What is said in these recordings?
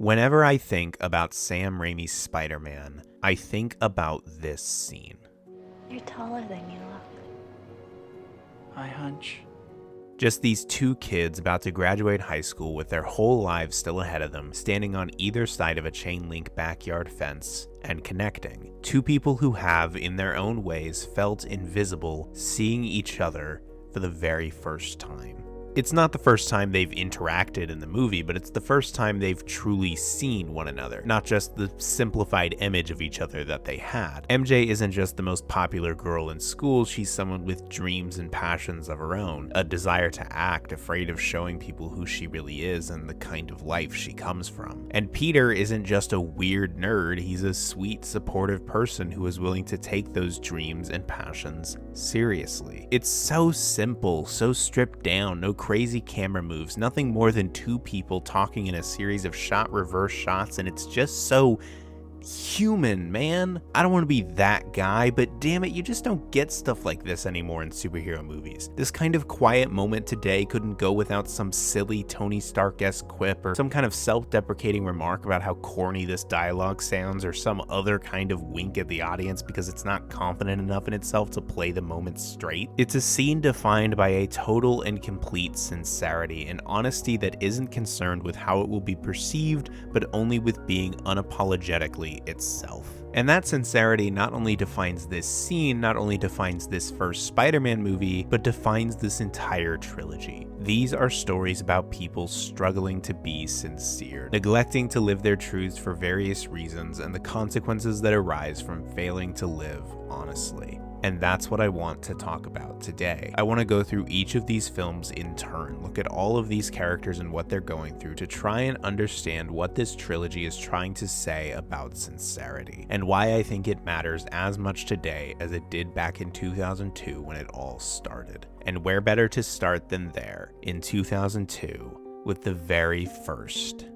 Whenever I think about Sam Raimi's Spider-Man, I think about this scene. You're taller than you look. I hunch. Just these two kids about to graduate high school with their whole lives still ahead of them, standing on either side of a chain link backyard fence and connecting. Two people who have, in their own ways, felt invisible, seeing each other for the very first time. It's not the first time they've interacted in the movie, but it's the first time they've truly seen one another, not just the simplified image of each other that they had. MJ isn't just the most popular girl in school, she's someone with dreams and passions of her own, a desire to act, afraid of showing people who she really is and the kind of life she comes from. And Peter isn't just a weird nerd, he's a sweet, supportive person who is willing to take those dreams and passions seriously. It's so simple, so stripped down, no crazy camera moves, nothing more than two people talking in a series of shot reverse shots, and it's just so human, man. I don't want to be that guy, but damn it, you just don't get stuff like this anymore in superhero movies. This kind of quiet moment today couldn't go without some silly Tony Stark-esque quip or some kind of self-deprecating remark about how corny this dialogue sounds, or some other kind of wink at the audience because it's not confident enough in itself to play the moment straight. It's a scene defined by a total and complete sincerity, an honesty that isn't concerned with how it will be perceived, but only with being unapologetically itself. And that sincerity not only defines this scene, not only defines this first Spider-Man movie, but defines this entire trilogy. These are stories about people struggling to be sincere, neglecting to live their truths for various reasons, and the consequences that arise from failing to live honestly. And that's what I want to talk about today. I want to go through each of these films in turn, look at all of these characters and what they're going through to try and understand what this trilogy is trying to say about sincerity, and why I think it matters as much today as it did back in 2002 when it all started. And where better to start than there, in 2002, with the very first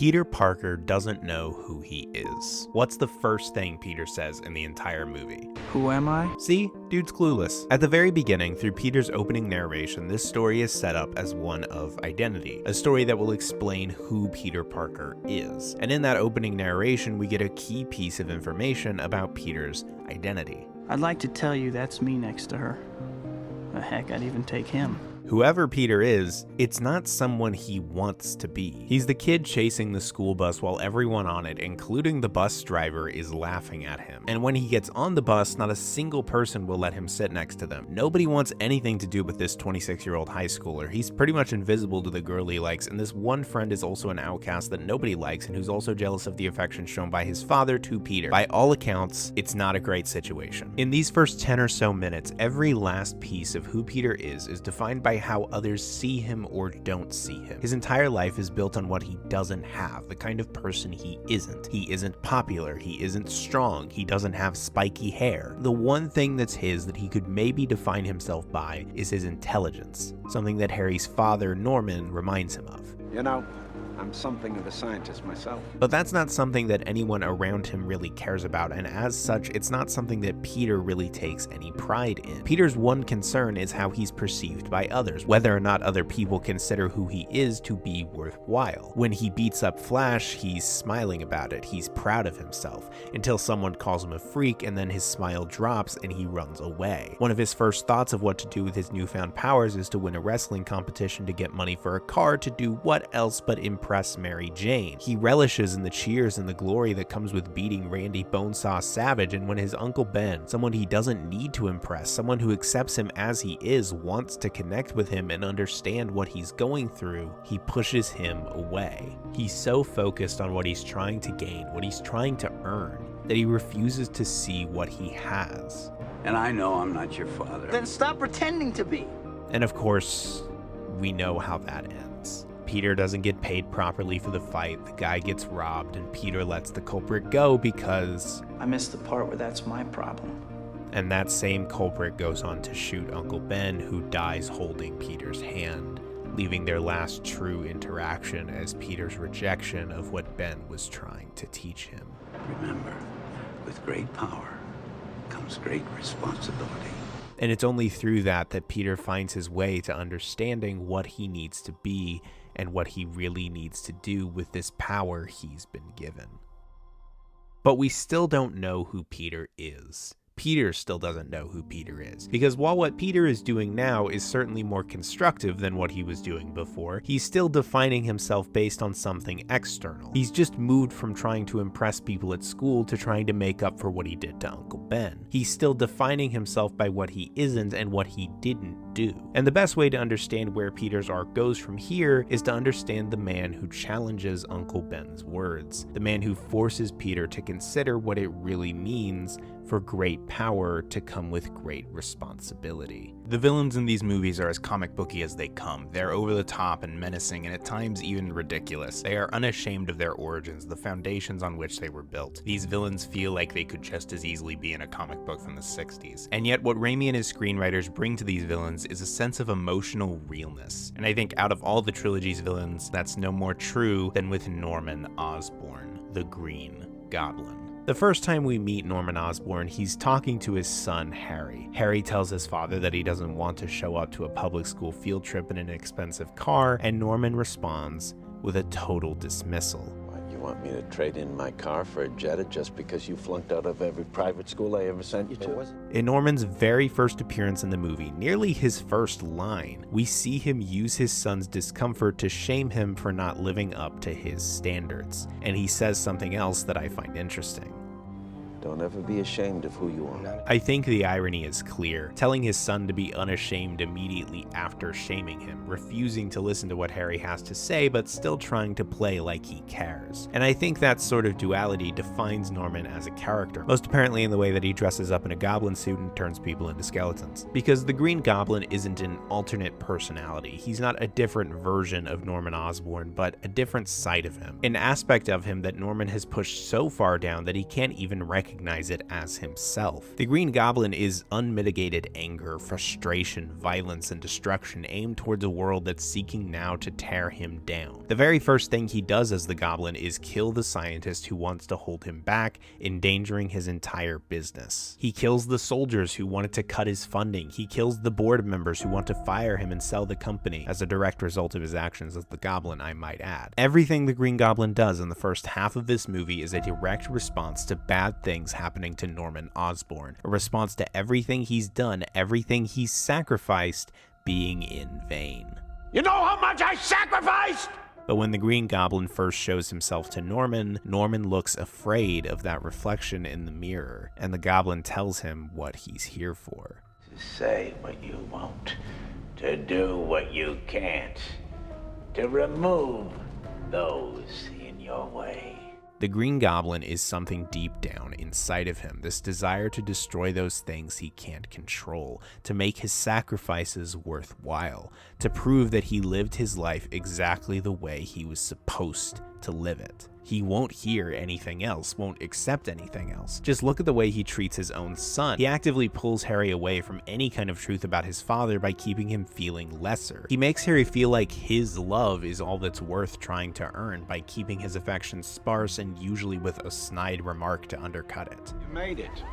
Peter Parker doesn't know who he is. What's the first thing Peter says in the entire movie? Who am I? See? Dude's clueless. At the very beginning, through Peter's opening narration, this story is set up as one of identity, a story that will explain who Peter Parker is. And in that opening narration, we get a key piece of information about Peter's identity. I'd like to tell you that's me next to her. Heck, I'd even take him. Whoever Peter is, it's not someone he wants to be. He's the kid chasing the school bus while everyone on it, including the bus driver, is laughing at him. And when he gets on the bus, not a single person will let him sit next to them. Nobody wants anything to do with this 26-year-old high schooler. He's pretty much invisible to the girl he likes, and this one friend is also an outcast that nobody likes and who's also jealous of the affection shown by his father to Peter. By all accounts, it's not a great situation. In these first 10 or so minutes, every last piece of who Peter is defined by how others see him or don't see him. His entire life is built on what he doesn't have, the kind of person he isn't. He isn't popular, he isn't strong, he doesn't have spiky hair. The one thing that's his that he could maybe define himself by is his intelligence, something that Harry's father, Norman, reminds him of. You know, I'm something of a scientist myself. But that's not something that anyone around him really cares about, and as such, it's not something that Peter really takes any pride in. Peter's one concern is how he's perceived by others, whether or not other people consider who he is to be worthwhile. When he beats up Flash, he's smiling about it, he's proud of himself, until someone calls him a freak, and then his smile drops and he runs away. One of his first thoughts of what to do with his newfound powers is to win a wrestling competition to get money for a car to do what else but impress Mary Jane. He relishes in the cheers and the glory that comes with beating Randy Bonesaw Savage, and when his Uncle Ben, someone he doesn't need to impress, someone who accepts him as he is, wants to connect with him and understand what he's going through, he pushes him away. He's so focused on what he's trying to gain, what he's trying to earn, that he refuses to see what he has. And I know I'm not your father. Then stop pretending to be. And of course, we know how that ends. Peter doesn't get paid properly for the fight, the guy gets robbed, and Peter lets the culprit go because... I missed the part where that's my problem. And that same culprit goes on to shoot Uncle Ben, who dies holding Peter's hand, leaving their last true interaction as Peter's rejection of what Ben was trying to teach him. Remember, with great power comes great responsibility. And it's only through that Peter finds his way to understanding what he needs to be and what he really needs to do with this power he's been given. But we still don't know who Peter is. Peter still doesn't know who Peter is, because while what Peter is doing now is certainly more constructive than what he was doing before, he's still defining himself based on something external. He's just moved from trying to impress people at school to trying to make up for what he did to Uncle Ben. He's still defining himself by what he isn't and what he didn't do. And the best way to understand where Peter's arc goes from here is to understand the man who challenges Uncle Ben's words, the man who forces Peter to consider what it really means for great power to come with great responsibility. The villains in these movies are as comic booky as they come. They're over the top and menacing, and at times even ridiculous. They are unashamed of their origins, the foundations on which they were built. These villains feel like they could just as easily be in a comic book from the 60s. And yet what Raimi and his screenwriters bring to these villains is a sense of emotional realness. And I think out of all the trilogy's villains, that's no more true than with Norman Osborn, the Green Goblin. The first time we meet Norman Osborn, he's talking to his son, Harry. Harry tells his father that he doesn't want to show up to a public school field trip in an expensive car, and Norman responds with a total dismissal. What, you want me to trade in my car for a Jetta just because you flunked out of every private school I ever sent you to? In Norman's very first appearance in the movie, nearly his first line, we see him use his son's discomfort to shame him for not living up to his standards. And he says something else that I find interesting. Don't ever be ashamed of who you are. I think the irony is clear, telling his son to be unashamed immediately after shaming him, refusing to listen to what Harry has to say, but still trying to play like he cares. And I think that sort of duality defines Norman as a character, most apparently in the way that he dresses up in a goblin suit and turns people into skeletons. Because the Green Goblin isn't an alternate personality. He's not a different version of Norman Osborn, but a different side of him. An aspect of him that Norman has pushed so far down that he can't even recognize it as himself. The Green Goblin is unmitigated anger, frustration, violence, and destruction aimed towards a world that's seeking now to tear him down. The very first thing he does as the Goblin is kill the scientist who wants to hold him back, endangering his entire business. He kills the soldiers who wanted to cut his funding. He kills the board members who want to fire him and sell the company as a direct result of his actions as the Goblin, I might add. Everything the Green Goblin does in the first half of this movie is a direct response to bad things happening to Norman Osborn, a response to everything he's done, everything he's sacrificed being in vain. You know how much I sacrificed? But when the Green Goblin first shows himself to Norman, Norman looks afraid of that reflection in the mirror, and the Goblin tells him what he's here for. To say what you won't, to do what you can't, to remove those in your way. The Green Goblin is something deep down inside of him, this desire to destroy those things he can't control, to make his sacrifices worthwhile, to prove that he lived his life exactly the way he was supposed to live it. He won't hear anything else, won't accept anything else. Just look at the way he treats his own son. He actively pulls Harry away from any kind of truth about his father by keeping him feeling lesser. He makes Harry feel like his love is all that's worth trying to earn by keeping his affection sparse and usually with a snide remark to undercut it. You made it.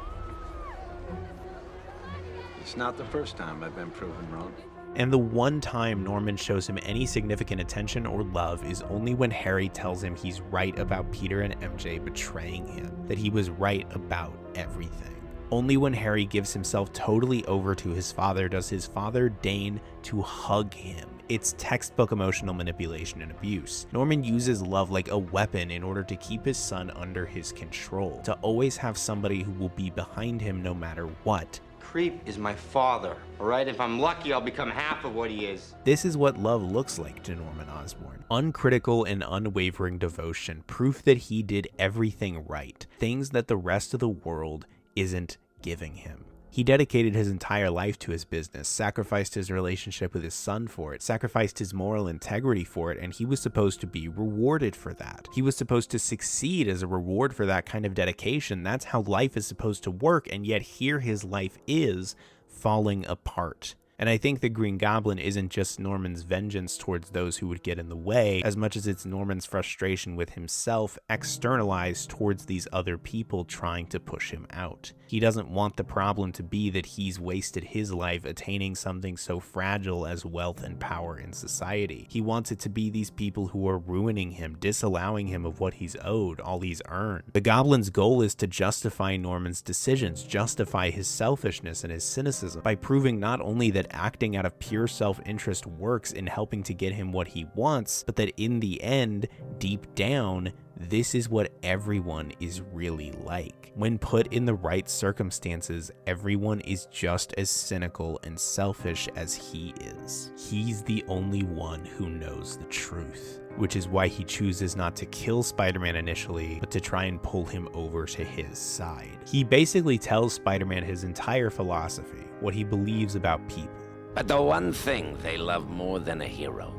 It's not the first time I've been proven wrong. And the one time Norman shows him any significant attention or love is only when Harry tells him he's right about Peter and MJ betraying him, that he was right about everything. Only when Harry gives himself totally over to his father does his father deign to hug him. It's textbook emotional manipulation and abuse. Norman uses love like a weapon in order to keep his son under his control, to always have somebody who will be behind him no matter what. Creep is my father, all right? If I'm lucky, I'll become half of what he is. This is what love looks like to Norman Osborn. Uncritical and unwavering devotion, proof that he did everything right, things that the rest of the world isn't giving him. He dedicated his entire life to his business, sacrificed his relationship with his son for it, sacrificed his moral integrity for it, and he was supposed to be rewarded for that. He was supposed to succeed as a reward for that kind of dedication. That's how life is supposed to work, and yet here his life is falling apart. And I think the Green Goblin isn't just Norman's vengeance towards those who would get in the way, as much as it's Norman's frustration with himself externalized towards these other people trying to push him out. He doesn't want the problem to be that he's wasted his life attaining something so fragile as wealth and power in society. He wants it to be these people who are ruining him, disallowing him of what he's owed, all he's earned. The Goblin's goal is to justify Norman's decisions, justify his selfishness and his cynicism, by proving not only that acting out of pure self-interest works in helping to get him what he wants, but that in the end, deep down, this is what everyone is really like. When put in the right circumstances, everyone is just as cynical and selfish as he is. He's the only one who knows the truth, which is why he chooses not to kill Spider-Man initially, but to try and pull him over to his side. He basically tells Spider-Man his entire philosophy, what he believes about people. But the one thing they love more than a hero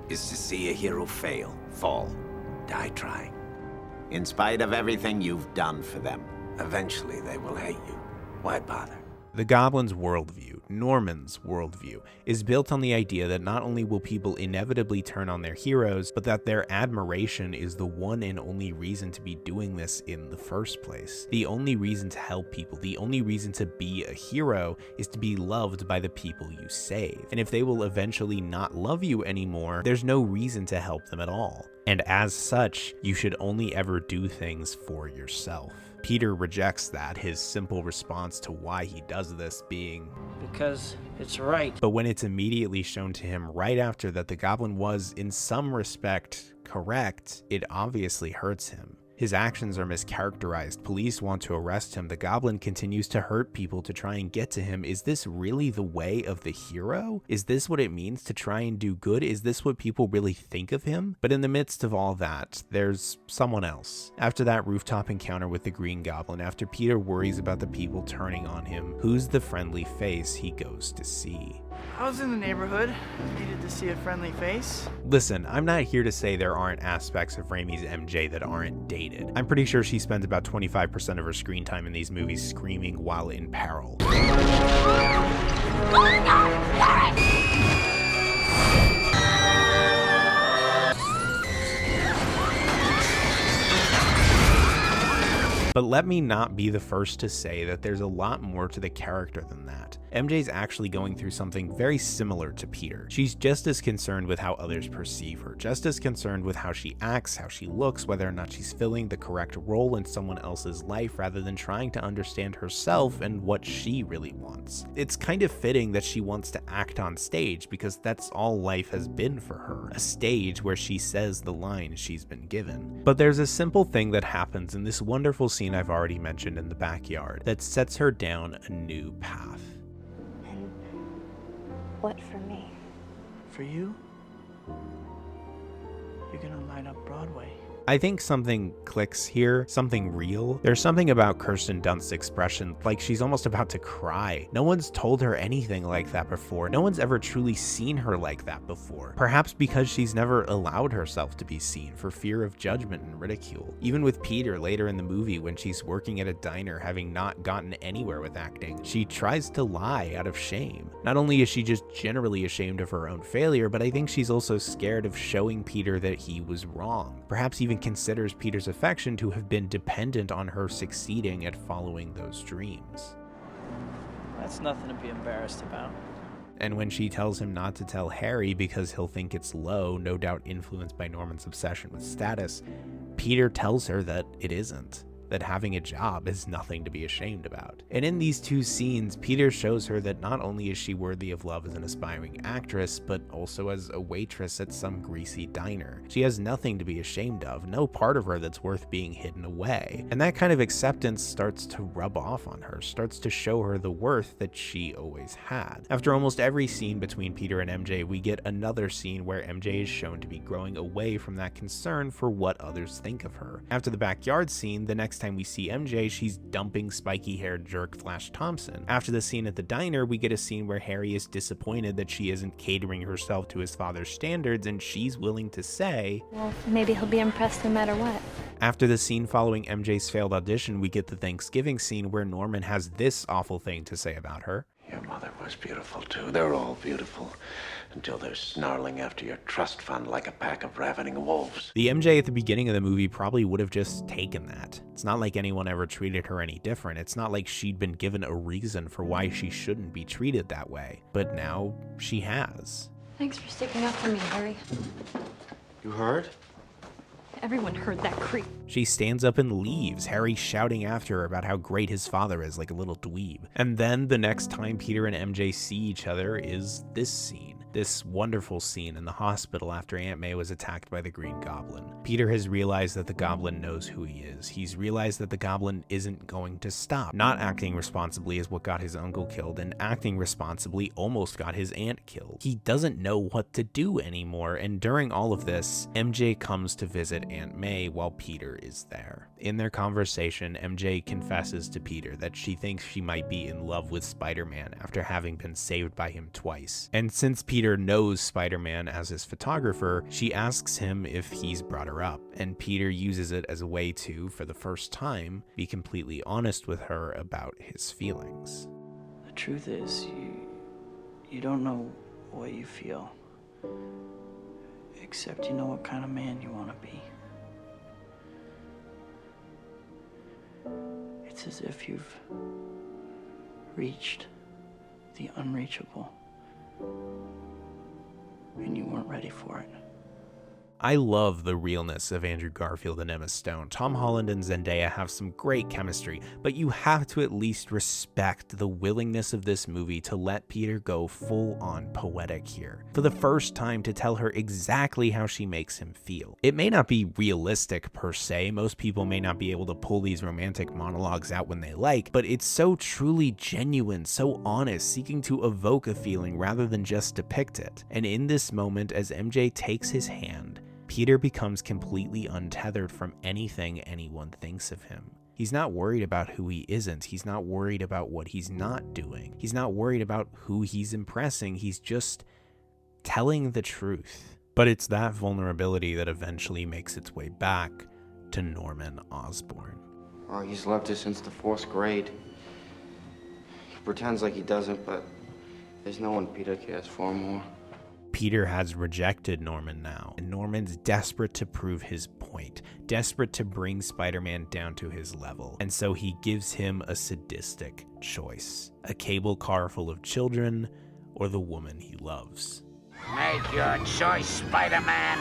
is to see a hero fail, fall, die trying. In spite of everything you've done for them, eventually they will hate you. Why bother? The Goblin's worldview, Norman's worldview, is built on the idea that not only will people inevitably turn on their heroes, but that their admiration is the one and only reason to be doing this in the first place. The only reason to help people, the only reason to be a hero is to be loved by the people you save. And if they will eventually not love you anymore, there's no reason to help them at all. And as such, you should only ever do things for yourself. Peter rejects that, his simple response to why he does this being, Because it's right. but when it's immediately shown to him right after that the Goblin was, in some respect, correct, it obviously hurts him. His actions are mischaracterized. Police want to arrest him. The Goblin continues to hurt people to try and get to him. Is this really the way of the hero? Is this what it means to try and do good? Is this what people really think of him? But in the midst of all that, there's someone else. After that rooftop encounter with the Green Goblin, after Peter worries about the people turning on him, who's the friendly face he goes to see? I was in the neighborhood. Needed to see a friendly face. Listen, I'm not here to say there aren't aspects of Raimi's MJ that aren't dated. I'm pretty sure she spends about 25% of her screen time in these movies screaming while in peril. But let me not be the first to say that there's a lot more to the character than that. MJ's actually going through something very similar to Peter. She's just as concerned with how others perceive her, just as concerned with how she acts, how she looks, whether or not she's filling the correct role in someone else's life rather than trying to understand herself and what she really wants. It's kind of fitting that she wants to act on stage because that's all life has been for her, a stage where she says the lines she's been given. But there's a simple thing that happens in this wonderful scene I've already mentioned in the backyard that sets her down a new path. And what for me? For you, you're gonna light up Broadway. I think something clicks here, something real. There's something about Kirsten Dunst's expression, like she's almost about to cry. No one's told her anything like that before. No one's ever truly seen her like that before. Perhaps because she's never allowed herself to be seen for fear of judgment and ridicule. Even with Peter later in the movie when she's working at a diner having not gotten anywhere with acting, she tries to lie out of shame. Not only is she just generally ashamed of her own failure, but I think she's also scared of showing Peter that he was wrong. Perhaps even considers Peter's affection to have been dependent on her succeeding at following those dreams. That's nothing to be embarrassed about. And when she tells him not to tell Harry because he'll think it's low, no doubt influenced by Norman's obsession with status, Peter tells her that it isn't. That having a job is nothing to be ashamed about. And in these two scenes, Peter shows her that not only is she worthy of love as an aspiring actress, but also as a waitress at some greasy diner. She has nothing to be ashamed of, no part of her that's worth being hidden away. And that kind of acceptance starts to rub off on her, starts to show her the worth that she always had. After almost every scene between Peter and MJ, we get another scene where MJ is shown to be growing away from that concern for what others think of her. After the backyard scene, the next time we see MJ, she's dumping spiky-haired jerk Flash Thompson. After the scene at the diner, we get a scene where Harry is disappointed that she isn't catering herself to his father's standards, and she's willing to say, Well, maybe he'll be impressed no matter what. After the scene following MJ's failed audition, we get the Thanksgiving scene where Norman has this awful thing to say about her. Your mother was beautiful, too. They're all beautiful. Until they're snarling after your trust fund like a pack of ravening wolves. The MJ at the beginning of the movie probably would have just taken that. It's not like anyone ever treated her any different. It's not like she'd been given a reason for why she shouldn't be treated that way. But now she has. Thanks for sticking up for me, Harry. You heard? Everyone heard that creep. She stands up and leaves, Harry shouting after her about how great his father is, like a little dweeb. And then the next time Peter and MJ see each other is this scene. This wonderful scene in the hospital after Aunt May was attacked by the Green Goblin. Peter has realized that the Goblin knows who he is. He's realized that the Goblin isn't going to stop. Not acting responsibly is what got his uncle killed, and acting responsibly almost got his aunt killed. He doesn't know what to do anymore, and during all of this, MJ comes to visit Aunt May while Peter is there. In their conversation, MJ confesses to Peter that she thinks she might be in love with Spider-Man after having been saved by him twice. And since Peter knows Spider-Man as his photographer, she asks him if he's brought her up, and Peter uses it as a way to, for the first time, be completely honest with her about his feelings. The truth is, you don't know what you feel, except you know what kind of man you want to be. It's as if you've reached the unreachable, and you weren't ready for it. I love the realness of Andrew Garfield and Emma Stone. Tom Holland and Zendaya have some great chemistry, but you have to at least respect the willingness of this movie to let Peter go full-on poetic here, for the first time, to tell her exactly how she makes him feel. It may not be realistic per se, most people may not be able to pull these romantic monologues out when they like, but it's so truly genuine, so honest, seeking to evoke a feeling rather than just depict it. And in this moment, as MJ takes his hand, Peter becomes completely untethered from anything anyone thinks of him. He's not worried about who he isn't. He's not worried about what he's not doing. He's not worried about who he's impressing. He's just telling the truth. But it's that vulnerability that eventually makes its way back to Norman Osborn. Oh, he's loved her since the 4th grade. He pretends like he doesn't, but there's no one Peter cares for more. Peter has rejected Norman now, and Norman's desperate to prove his point, desperate to bring Spider-Man down to his level, and so he gives him a sadistic choice: a cable car full of children, or the woman he loves. Make your choice, Spider-Man,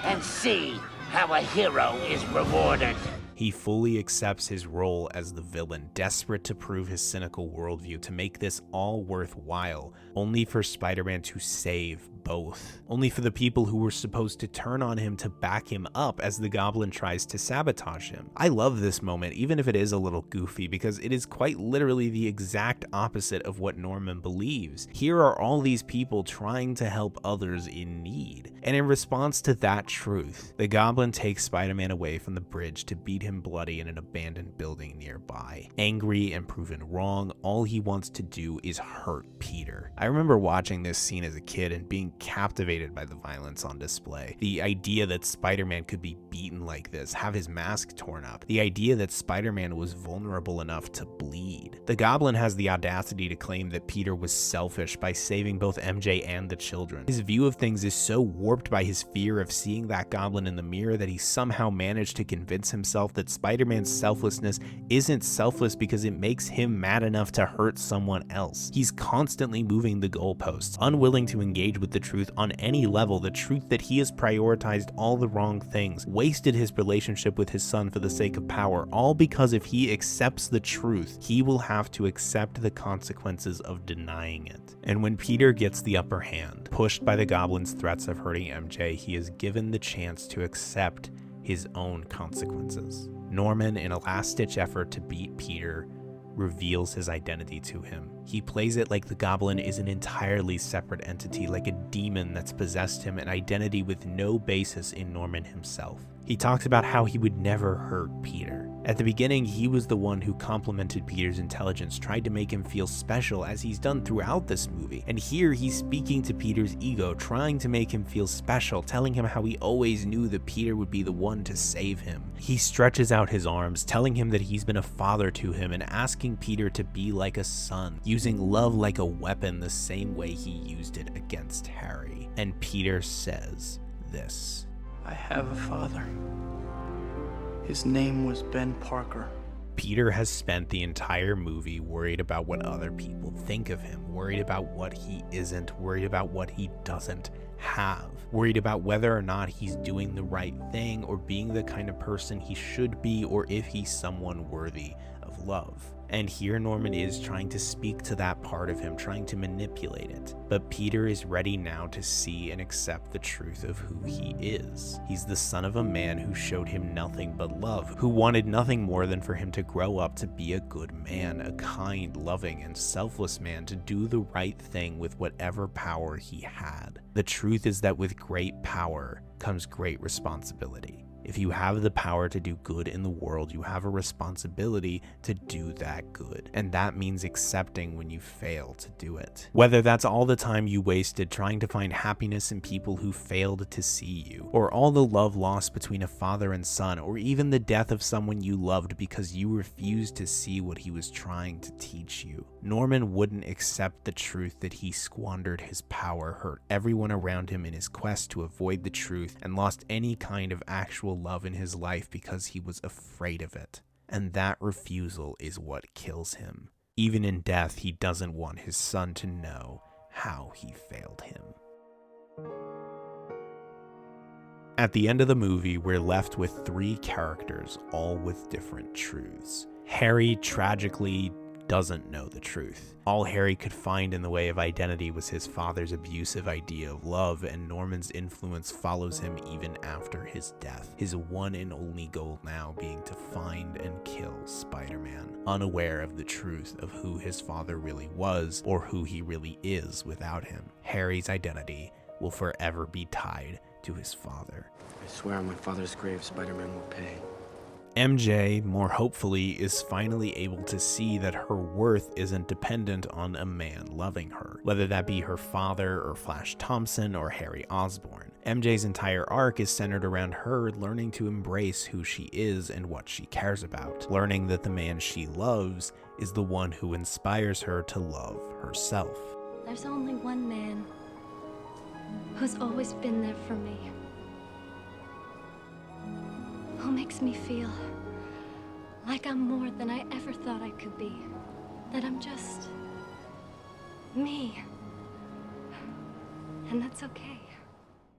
and see how a hero is rewarded. He fully accepts his role as the villain, desperate to prove his cynical worldview, to make this all worthwhile, only for Spider-Man to save both. Only for the people who were supposed to turn on him to back him up as the Goblin tries to sabotage him. I love this moment, even if it is a little goofy, because it is quite literally the exact opposite of what Norman believes. Here are all these people trying to help others in need. And in response to that truth, the Goblin takes Spider-Man away from the bridge to beat him bloody in an abandoned building nearby. Angry and proven wrong, all he wants to do is hurt Peter. I remember watching this scene as a kid and being captivated by the violence on display. The idea that Spider-Man could be beaten like this, have his mask torn up. The idea that Spider-Man was vulnerable enough to bleed. The Goblin has the audacity to claim that Peter was selfish by saving both MJ and the children. His view of things is so warped by his fear of seeing that Goblin in the mirror that he somehow managed to convince himself that Spider-Man's selflessness isn't selfless because it makes him mad enough to hurt someone else. He's constantly moving the goalposts, unwilling to engage with the truth on any level, the truth that he has prioritized all the wrong things, wasted his relationship with his son for the sake of power, all because if he accepts the truth, he will have to accept the consequences of denying it. And when Peter gets the upper hand, pushed by the Goblin's threats of hurting MJ, he is given the chance to accept his own consequences. Norman, in a last-ditch effort to beat Peter, reveals his identity to him. He plays it like the Goblin is an entirely separate entity, like a demon that's possessed him, an identity with no basis in Norman himself. He talks about how he would never hurt Peter, At the beginning, he was the one who complimented Peter's intelligence, tried to make him feel special as he's done throughout this movie. And here he's speaking to Peter's ego, trying to make him feel special, telling him how he always knew that Peter would be the one to save him. He stretches out his arms, telling him that he's been a father to him and asking Peter to be like a son, using love like a weapon the same way he used it against Harry. And Peter says this: I have a father. His name was Ben Parker. Peter has spent the entire movie worried about what other people think of him, worried about what he isn't, worried about what he doesn't have, worried about whether or not he's doing the right thing or being the kind of person he should be, or if he's someone worthy of love. And here Norman is trying to speak to that part of him, trying to manipulate it. But Peter is ready now to see and accept the truth of who he is. He's the son of a man who showed him nothing but love, who wanted nothing more than for him to grow up to be a good man, a kind, loving, and selfless man, to do the right thing with whatever power he had. The truth is that with great power comes great responsibility. If you have the power to do good in the world, you have a responsibility to do that good. And that means accepting when you fail to do it. Whether that's all the time you wasted trying to find happiness in people who failed to see you, or all the love lost between a father and son, or even the death of someone you loved because you refused to see what he was trying to teach you. Norman wouldn't accept the truth that he squandered his power, hurt everyone around him in his quest to avoid the truth, and lost any kind of actual love in his life because he was afraid of it. And that refusal is what kills him. Even in death, he doesn't want his son to know how he failed him. At the end of the movie, we're left with 3 characters, all with different truths. Harry tragically doesn't know the truth. All Harry could find in the way of identity was his father's abusive idea of love, and Norman's influence follows him even after his death, his one and only goal now being to find and kill Spider-Man, unaware of the truth of who his father really was or who he really is without him. Harry's identity will forever be tied to his father. I swear on my father's grave, Spider-Man will pay. MJ, more hopefully, is finally able to see that her worth isn't dependent on a man loving her, whether that be her father or Flash Thompson or Harry Osborn. MJ's entire arc is centered around her learning to embrace who she is and what she cares about, learning that the man she loves is the one who inspires her to love herself. There's only one man who's always been there for me. Who makes me feel like I'm more than I ever thought I could be. That I'm just me. And that's okay.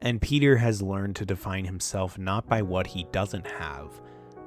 And Peter has learned to define himself not by what he doesn't have,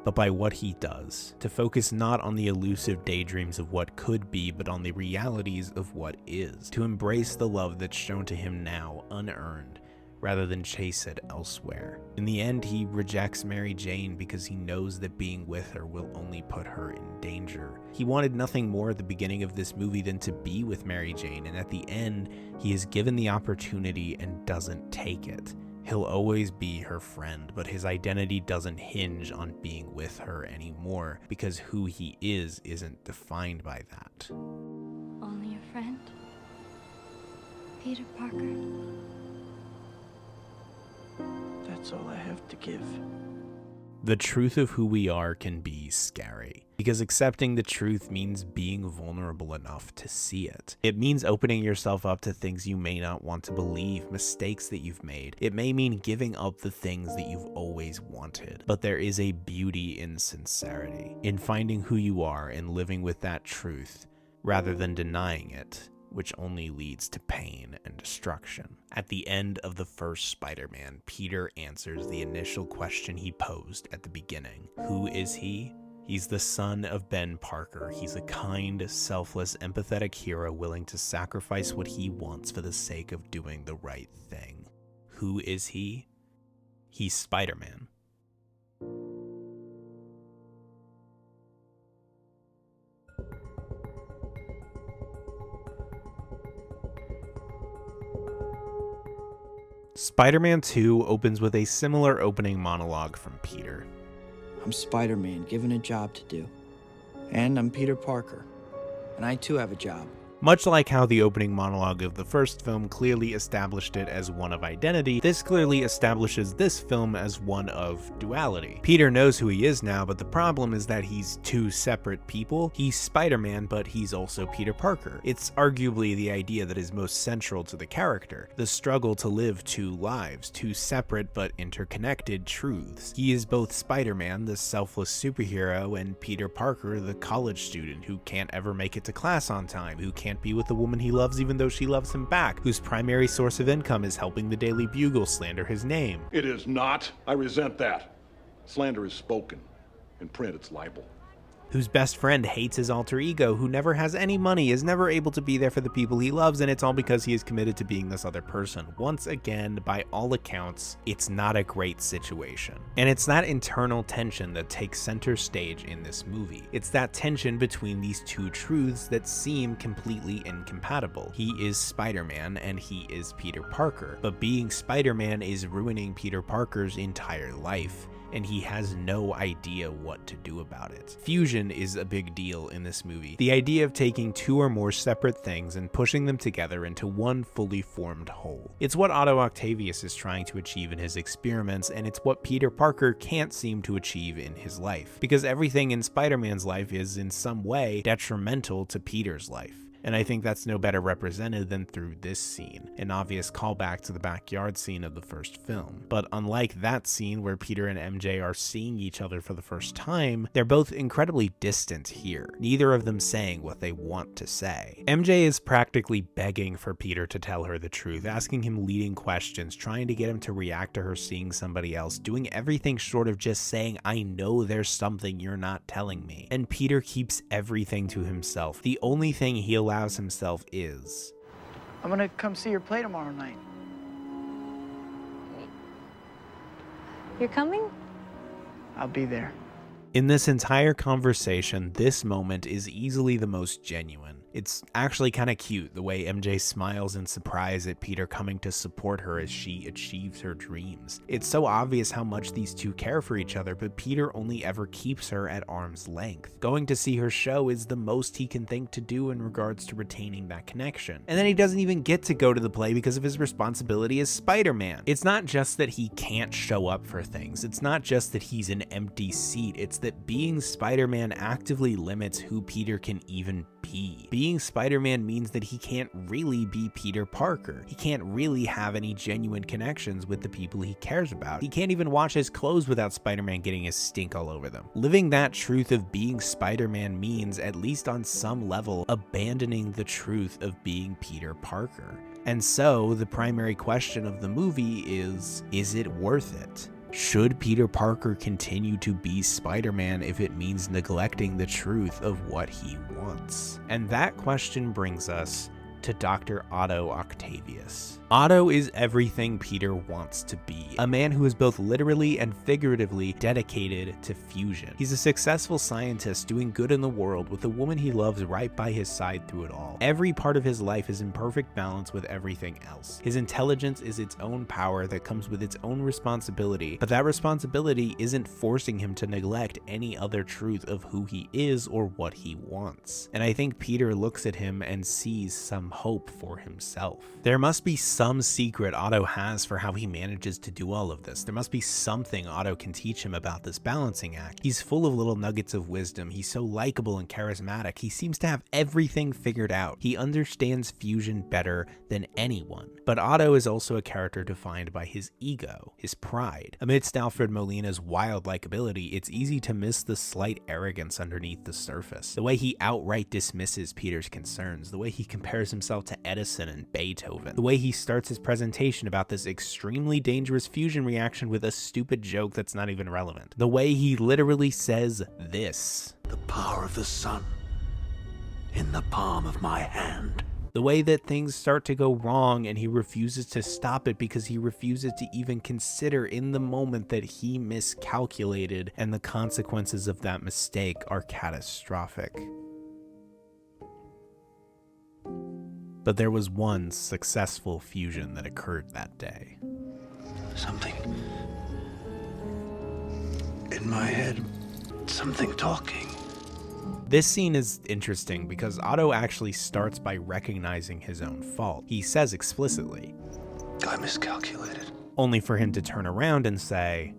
but by what he does, to focus not on the elusive daydreams of what could be, but on the realities of what is, to embrace the love that's shown to him now, unearned, rather than chase it elsewhere. In the end, he rejects Mary Jane because he knows that being with her will only put her in danger. He wanted nothing more at the beginning of this movie than to be with Mary Jane, and at the end, he is given the opportunity and doesn't take it. He'll always be her friend, but his identity doesn't hinge on being with her anymore, because who he is isn't defined by that. Only a friend? Peter Parker? That's all I have to give. The truth of who we are can be scary, because accepting the truth means being vulnerable enough to see it. It means opening yourself up to things you may not want to believe, mistakes that you've made. It may mean giving up the things that you've always wanted. But there is a beauty in sincerity, in finding who you are and living with that truth, rather than denying it, which only leads to pain and destruction. At the end of the first Spider-Man, Peter answers the initial question he posed at the beginning. Who is he? He's the son of Ben Parker. He's a kind, selfless, empathetic hero willing to sacrifice what he wants for the sake of doing the right thing. Who is he? He's Spider-Man. Spider-Man 2 opens with a similar opening monologue from Peter. I'm Spider-Man, given a job to do. And I'm Peter Parker, and I too have a job. Much like how the opening monologue of the first film clearly established it as one of identity, this clearly establishes this film as one of duality. Peter knows who he is now, but the problem is that he's two separate people. He's Spider-Man, but he's also Peter Parker. It's arguably the idea that is most central to the character, the struggle to live two lives, two separate but interconnected truths. He is both Spider-Man, the selfless superhero, and Peter Parker, the college student who can't ever make it to class on time, who can't be with the woman he loves even though she loves him back, whose primary source of income is helping the Daily Bugle slander his name. It is not. I resent that. Slander is spoken. In print, it's libel. Whose best friend hates his alter ego, who never has any money, is never able to be there for the people he loves, and it's all because he is committed to being this other person. Once again, by all accounts, it's not a great situation. And it's that internal tension that takes center stage in this movie. It's that tension between these two truths that seem completely incompatible. He is Spider-Man and he is Peter Parker, but being Spider-Man is ruining Peter Parker's entire life, and he has no idea what to do about it. Fusion is a big deal in this movie. The idea of taking two or more separate things and pushing them together into one fully formed whole. It's what Otto Octavius is trying to achieve in his experiments, and it's what Peter Parker can't seem to achieve in his life, because everything in Spider-Man's life is in some way detrimental to Peter's life. And I think that's no better represented than through this scene, an obvious callback to the backyard scene of the first film. But unlike that scene where Peter and MJ are seeing each other for the first time, they're both incredibly distant here, neither of them saying what they want to say. MJ is practically begging for Peter to tell her the truth, asking him leading questions, trying to get him to react to her seeing somebody else, doing everything short of just saying, "I know there's something you're not telling me." And Peter keeps everything to himself. The only thing he allows himself is, I'm gonna come see your play tomorrow night. You're coming? I'll be there. in this entire conversation, this moment is easily the most genuine. It's actually kind of cute the way MJ smiles in surprise at Peter coming to support her as she achieves her dreams. It's so obvious how much these two care for each other, but Peter only ever keeps her at arm's length. Going to see her show is the most he can think to do in regards to retaining that connection. And then he doesn't even get to go to the play because of his responsibility as Spider-Man. It's not just that he can't show up for things. It's not just that he's an empty seat. It's that being Spider-Man actively limits who Peter can even be. Being Spider-Man means that he can't really be Peter Parker. He can't really have any genuine connections with the people he cares about. He can't even wash his clothes without Spider-Man getting his stink all over them. Living that truth of being Spider-Man means, at least on some level, abandoning the truth of being Peter Parker. And so, the primary question of the movie is it worth it? Should Peter Parker continue to be Spider-Man if it means neglecting the truth of what he wants? And that question brings us to Dr. Otto Octavius. Otto is everything Peter wants to be, a man who is both literally and figuratively dedicated to fusion. He's a successful scientist doing good in the world with the woman he loves right by his side through it all. Every part of his life is in perfect balance with everything else. His intelligence is its own power that comes with its own responsibility, but that responsibility isn't forcing him to neglect any other truth of who he is or what he wants. And I think Peter looks at him and sees some hope for himself. There must be some secret Otto has for how he manages to do all of this. There must be something Otto can teach him about this balancing act. He's full of little nuggets of wisdom. He's so likable and charismatic. He seems to have everything figured out. He understands fusion better than anyone. But Otto is also a character defined by his ego, his pride. Amidst Alfred Molina's wild likability, it's easy to miss the slight arrogance underneath the surface. The way he outright dismisses Peter's concerns, the way he compares himself to Edison and Beethoven, the way he starts his presentation about this extremely dangerous fusion reaction with a stupid joke that's not even relevant. The way he literally says this: "The power of the sun in the palm of my hand." The way that things start to go wrong and he refuses to stop it because he refuses to even consider in the moment that he miscalculated and the consequences of that mistake are catastrophic. But there was one successful fusion that occurred that day. Something In my head, something talking. This scene is interesting because Otto actually starts by recognizing his own fault. He says explicitly, I miscalculated. only for him to turn around and say,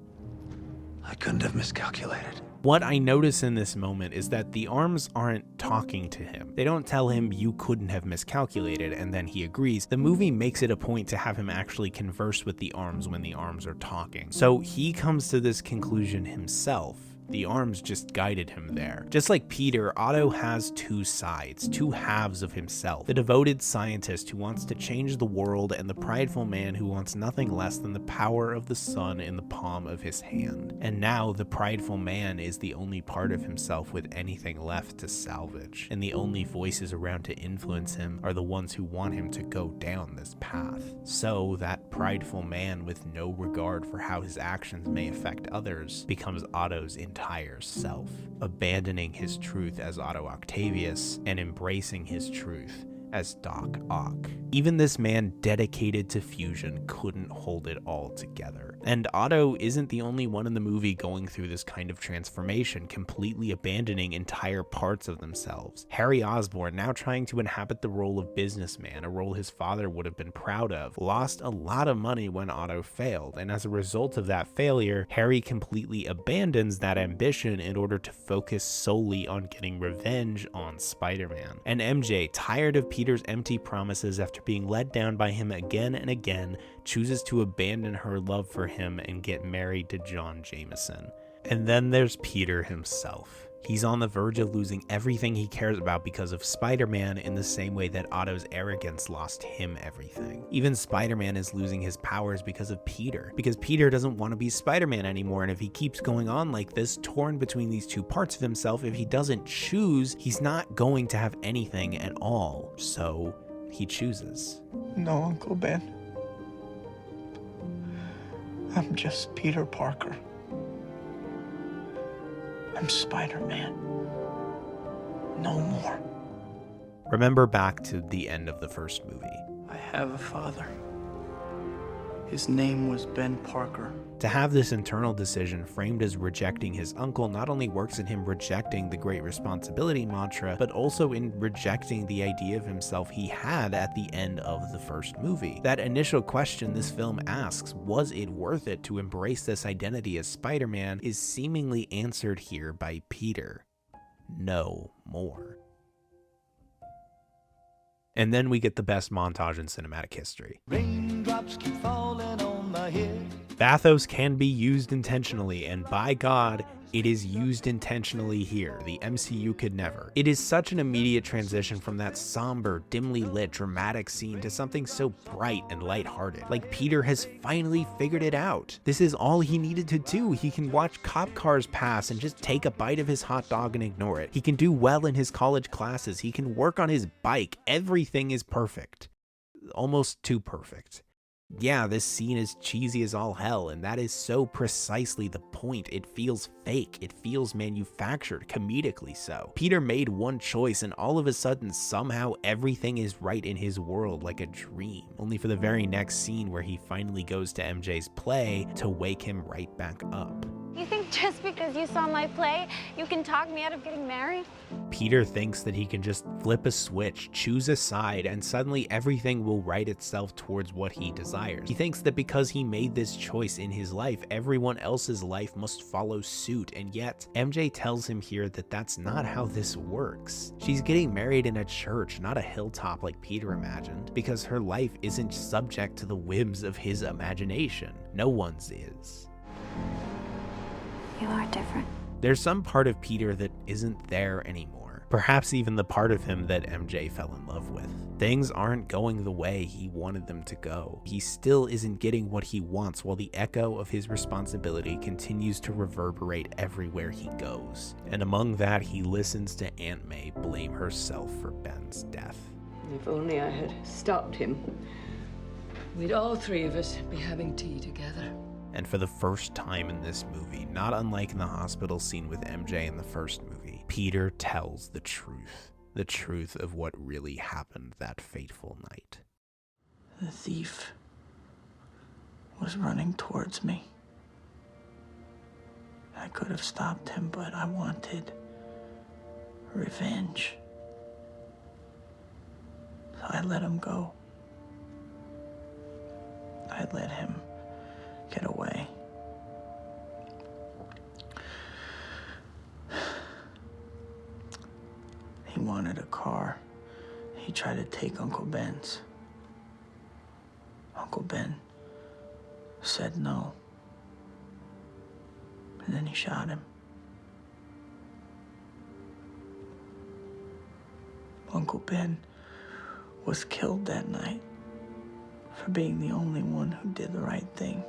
I couldn't have miscalculated. What I notice in this moment is that the arms aren't talking to him. They don't tell him you couldn't have miscalculated and then he agrees. The movie makes it a point to have him actually converse with the arms when the arms are talking. So he comes to this conclusion himself. The arms just guided him there. Just like Peter, Otto has two sides, two halves of himself. The devoted scientist who wants to change the world and the prideful man who wants nothing less than the power of the sun in the palm of his hand. And now the prideful man is the only part of himself with anything left to salvage. And the only voices around to influence him are the ones who want him to go down this path. So that prideful man with no regard for how his actions may affect others becomes Otto's entire self, abandoning his truth as Otto Octavius and embracing his truth as Doc Ock. Even this man dedicated to fusion couldn't hold it all together. And Otto isn't the only one in the movie going through this kind of transformation, completely abandoning entire parts of themselves. Harry Osborn, now trying to inhabit the role of businessman, a role his father would have been proud of, lost a lot of money when Otto failed, and as a result of that failure, Harry completely abandons that ambition in order to focus solely on getting revenge on Spider-Man. And MJ, tired of Peter's empty promises after being let down by him again and again, chooses to abandon her love for him and get married to John Jameson. And then there's Peter himself. He's on the verge of losing everything he cares about because of Spider-Man in the same way that Otto's arrogance lost him everything. Even Spider-Man is losing his powers because of Peter, because Peter doesn't want to be Spider-Man anymore, and if he keeps going on like this, torn between these two parts of himself, if he doesn't choose, he's not going to have anything at all. So he chooses. No, Uncle Ben. I'm just Peter Parker. I'm Spider-Man. No more. Remember back to the end of the first movie. I have a father. His name was Ben Parker. To have this internal decision framed as rejecting his uncle not only works in him rejecting the great responsibility mantra, but also in rejecting the idea of himself he had at the end of the first movie. That initial question this film asks, was it worth it to embrace this identity as Spider-Man, is seemingly answered here by Peter. No more. And then we get the best montage in cinematic history. Raindrops keep falling on my head. Bathos can be used intentionally, and by God, it is used intentionally here. The MCU could never. It is such an immediate transition from that somber, dimly lit, dramatic scene to something so bright and lighthearted. Like Peter has finally figured it out. This is all he needed to do. He can watch cop cars pass and just take a bite of his hot dog and ignore it. He can do well in his college classes. He can work on his bike. Everything is perfect. Almost too perfect. Yeah, this scene is cheesy as all hell, and that is so precisely the point. It feels fake. It feels manufactured, comedically so. Peter made one choice, and all of a sudden, somehow everything is right in his world like a dream. Only for the very next scene where he finally goes to MJ's play to wake him right back up. You think just because you saw my play, you can talk me out of getting married? Peter thinks that he can just flip a switch, choose a side, and suddenly everything will right itself towards what he desires. He thinks that because he made this choice in his life, everyone else's life must follow suit, and yet MJ tells him here that that's not how this works. She's getting married in a church, not a hilltop like Peter imagined, because her life isn't subject to the whims of his imagination. No one's is. You are different. There's some part of Peter that isn't there anymore. Perhaps even the part of him that MJ fell in love with. Things aren't going the way he wanted them to go. He still isn't getting what he wants, while the echo of his responsibility continues to reverberate everywhere he goes. And among that, he listens to Aunt May blame herself for Ben's death. If only I had stopped him, we'd all three of us be having tea together. And for the first time in this movie, not unlike in the hospital scene with MJ in the first movie, Peter tells the truth of what really happened that fateful night. The thief was running towards me. I could have stopped him, but I wanted revenge. So I let him go. I let him get away. He wanted a car. He tried to take Uncle Ben's. Uncle Ben said no. And then he shot him. Uncle Ben was killed that night for being the only one who did the right thing.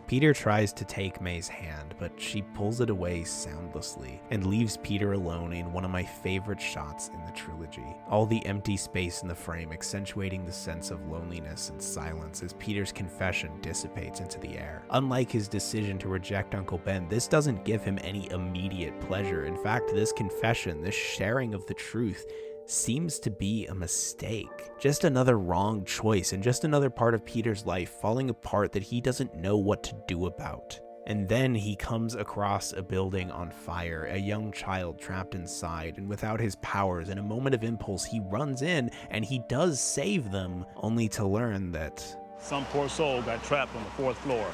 Peter tries to take May's hand, but she pulls it away soundlessly and leaves Peter alone in one of my favorite shots in the trilogy. All the empty space in the frame accentuating the sense of loneliness and silence as Peter's confession dissipates into the air. Unlike his decision to reject Uncle Ben, this doesn't give him any immediate pleasure. In fact, this confession, this sharing of the truth, seems to be a mistake. Just another wrong choice and just another part of Peter's life falling apart that he doesn't know what to do about. And then he comes across a building on fire, a young child trapped inside, and without his powers, in a moment of impulse, he runs in and he does save them, only to learn that some poor soul got trapped on the 4th floor.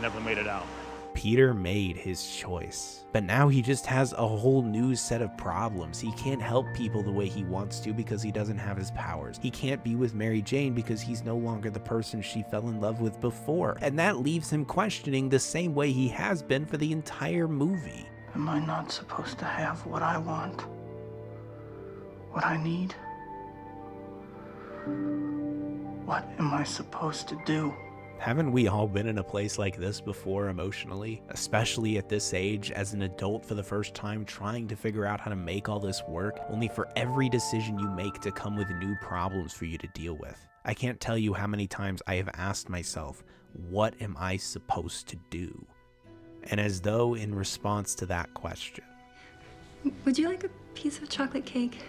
Never made it out. Peter made his choice, but now he just has a whole new set of problems. He can't help people the way he wants to because he doesn't have his powers. He can't be with Mary Jane because he's no longer the person she fell in love with before. And that leaves him questioning the same way he has been for the entire movie. Am I not supposed to have what I want? What I need? What am I supposed to do? Haven't we all been in a place like this before emotionally? Especially at this age, as an adult for the first time, trying to figure out how to make all this work, only for every decision you make to come with new problems for you to deal with. I can't tell you how many times I have asked myself, what am I supposed to do? And as though in response to that question, Would you like a piece of chocolate cake?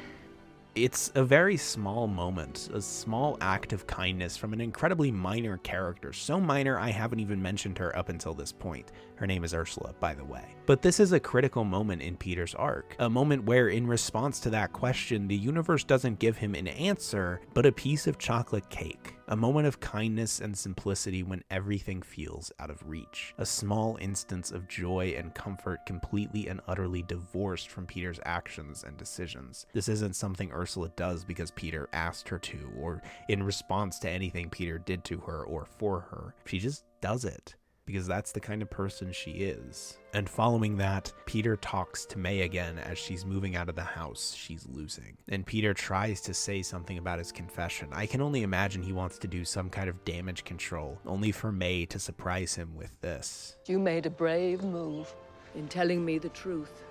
it's a very small moment, a small act of kindness from an incredibly minor character. So minor, I haven't even mentioned her up until this point. Her name is Ursula, by the way. But this is a critical moment in Peter's arc, a moment where, in response to that question, the universe doesn't give him an answer, but a piece of chocolate cake. A moment of kindness and simplicity when everything feels out of reach. A small instance of joy and comfort completely and utterly divorced from Peter's actions and decisions. This isn't something Ursula does because Peter asked her to, or in response to anything Peter did to her or for her. She just does it because that's the kind of person she is. And following that, Peter talks to May again as she's moving out of the house she's losing. And Peter tries to say something about his confession. I can only imagine he wants to do some kind of damage control, only for May to surprise him with this. You made a brave move in telling me the truth,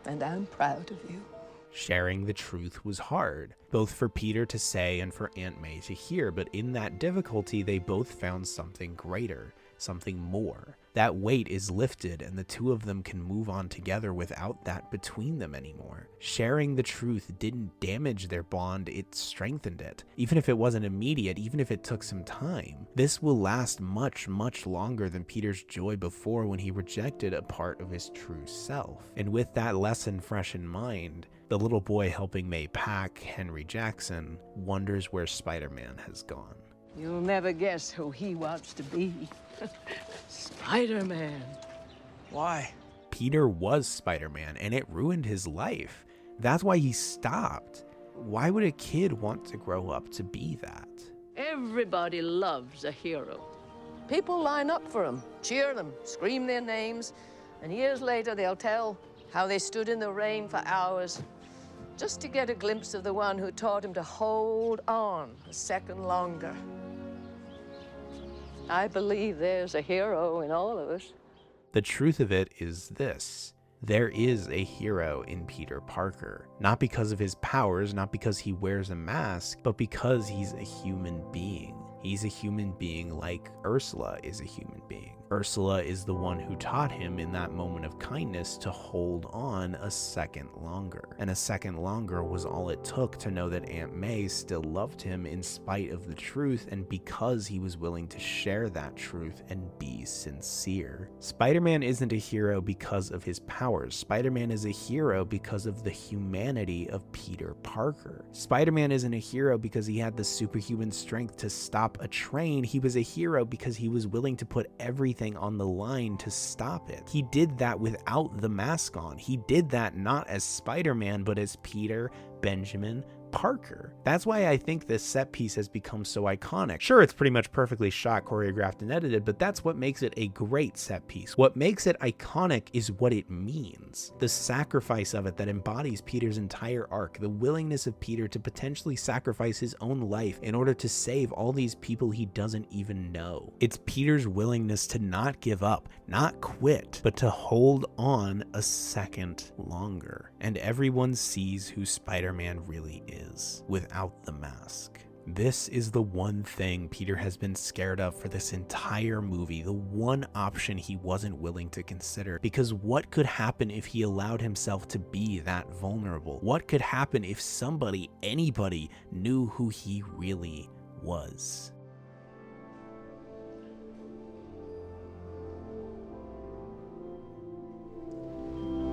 and I'm proud of you. Sharing the truth was hard, both for Peter to say and for Aunt May to hear, but in that difficulty, they both found something greater, something more. That weight is lifted and the two of them can move on together without that between them anymore. Sharing the truth didn't damage their bond, it strengthened it. Even if it wasn't immediate, even if it took some time. This will last much, much longer than Peter's joy before when he rejected a part of his true self. And with that lesson fresh in mind, the little boy helping May pack, Henry Jackson, wonders where Spider-Man has gone. You'll never guess who he wants to be. Spider-Man. Why? Peter was Spider-Man, and it ruined his life. That's why he stopped. Why would a kid want to grow up to be that? Everybody loves a hero. People line up for him, cheer them, scream their names, and years later they'll tell how they stood in the rain for hours just to get a glimpse of the one who taught him to hold on a second longer. I believe there's a hero in all of us. The truth of it is this. There is a hero in Peter Parker. Not because of his powers, not because he wears a mask, but because he's a human being. He's a human being like Ursula is a human being. Ursula is the one who taught him in that moment of kindness to hold on a second longer. And a second longer was all it took to know that Aunt May still loved him in spite of the truth, and because he was willing to share that truth and be sincere. Spider-Man isn't a hero because of his powers. Spider-Man is a hero because of the humanity of Peter Parker. Spider-Man isn't a hero because he had the superhuman strength to stop a train. He was a hero because he was willing to put everything on the line to stop it. He did that without the mask on. He did that not as Spider-Man, but as Peter Benjamin Parker. That's why I think this set piece has become so iconic. Sure, it's pretty much perfectly shot, choreographed, and edited, but that's what makes it a great set piece. What makes it iconic is what it means. The sacrifice of it that embodies Peter's entire arc, the willingness of Peter to potentially sacrifice his own life in order to save all these people he doesn't even know. It's Peter's willingness to not give up, not quit, but to hold on a second longer. And everyone sees who Spider-Man really is without the mask. This is the one thing Peter has been scared of for this entire movie, the one option he wasn't willing to consider. Because what could happen if he allowed himself to be that vulnerable? What could happen if somebody, anybody, knew who he really was?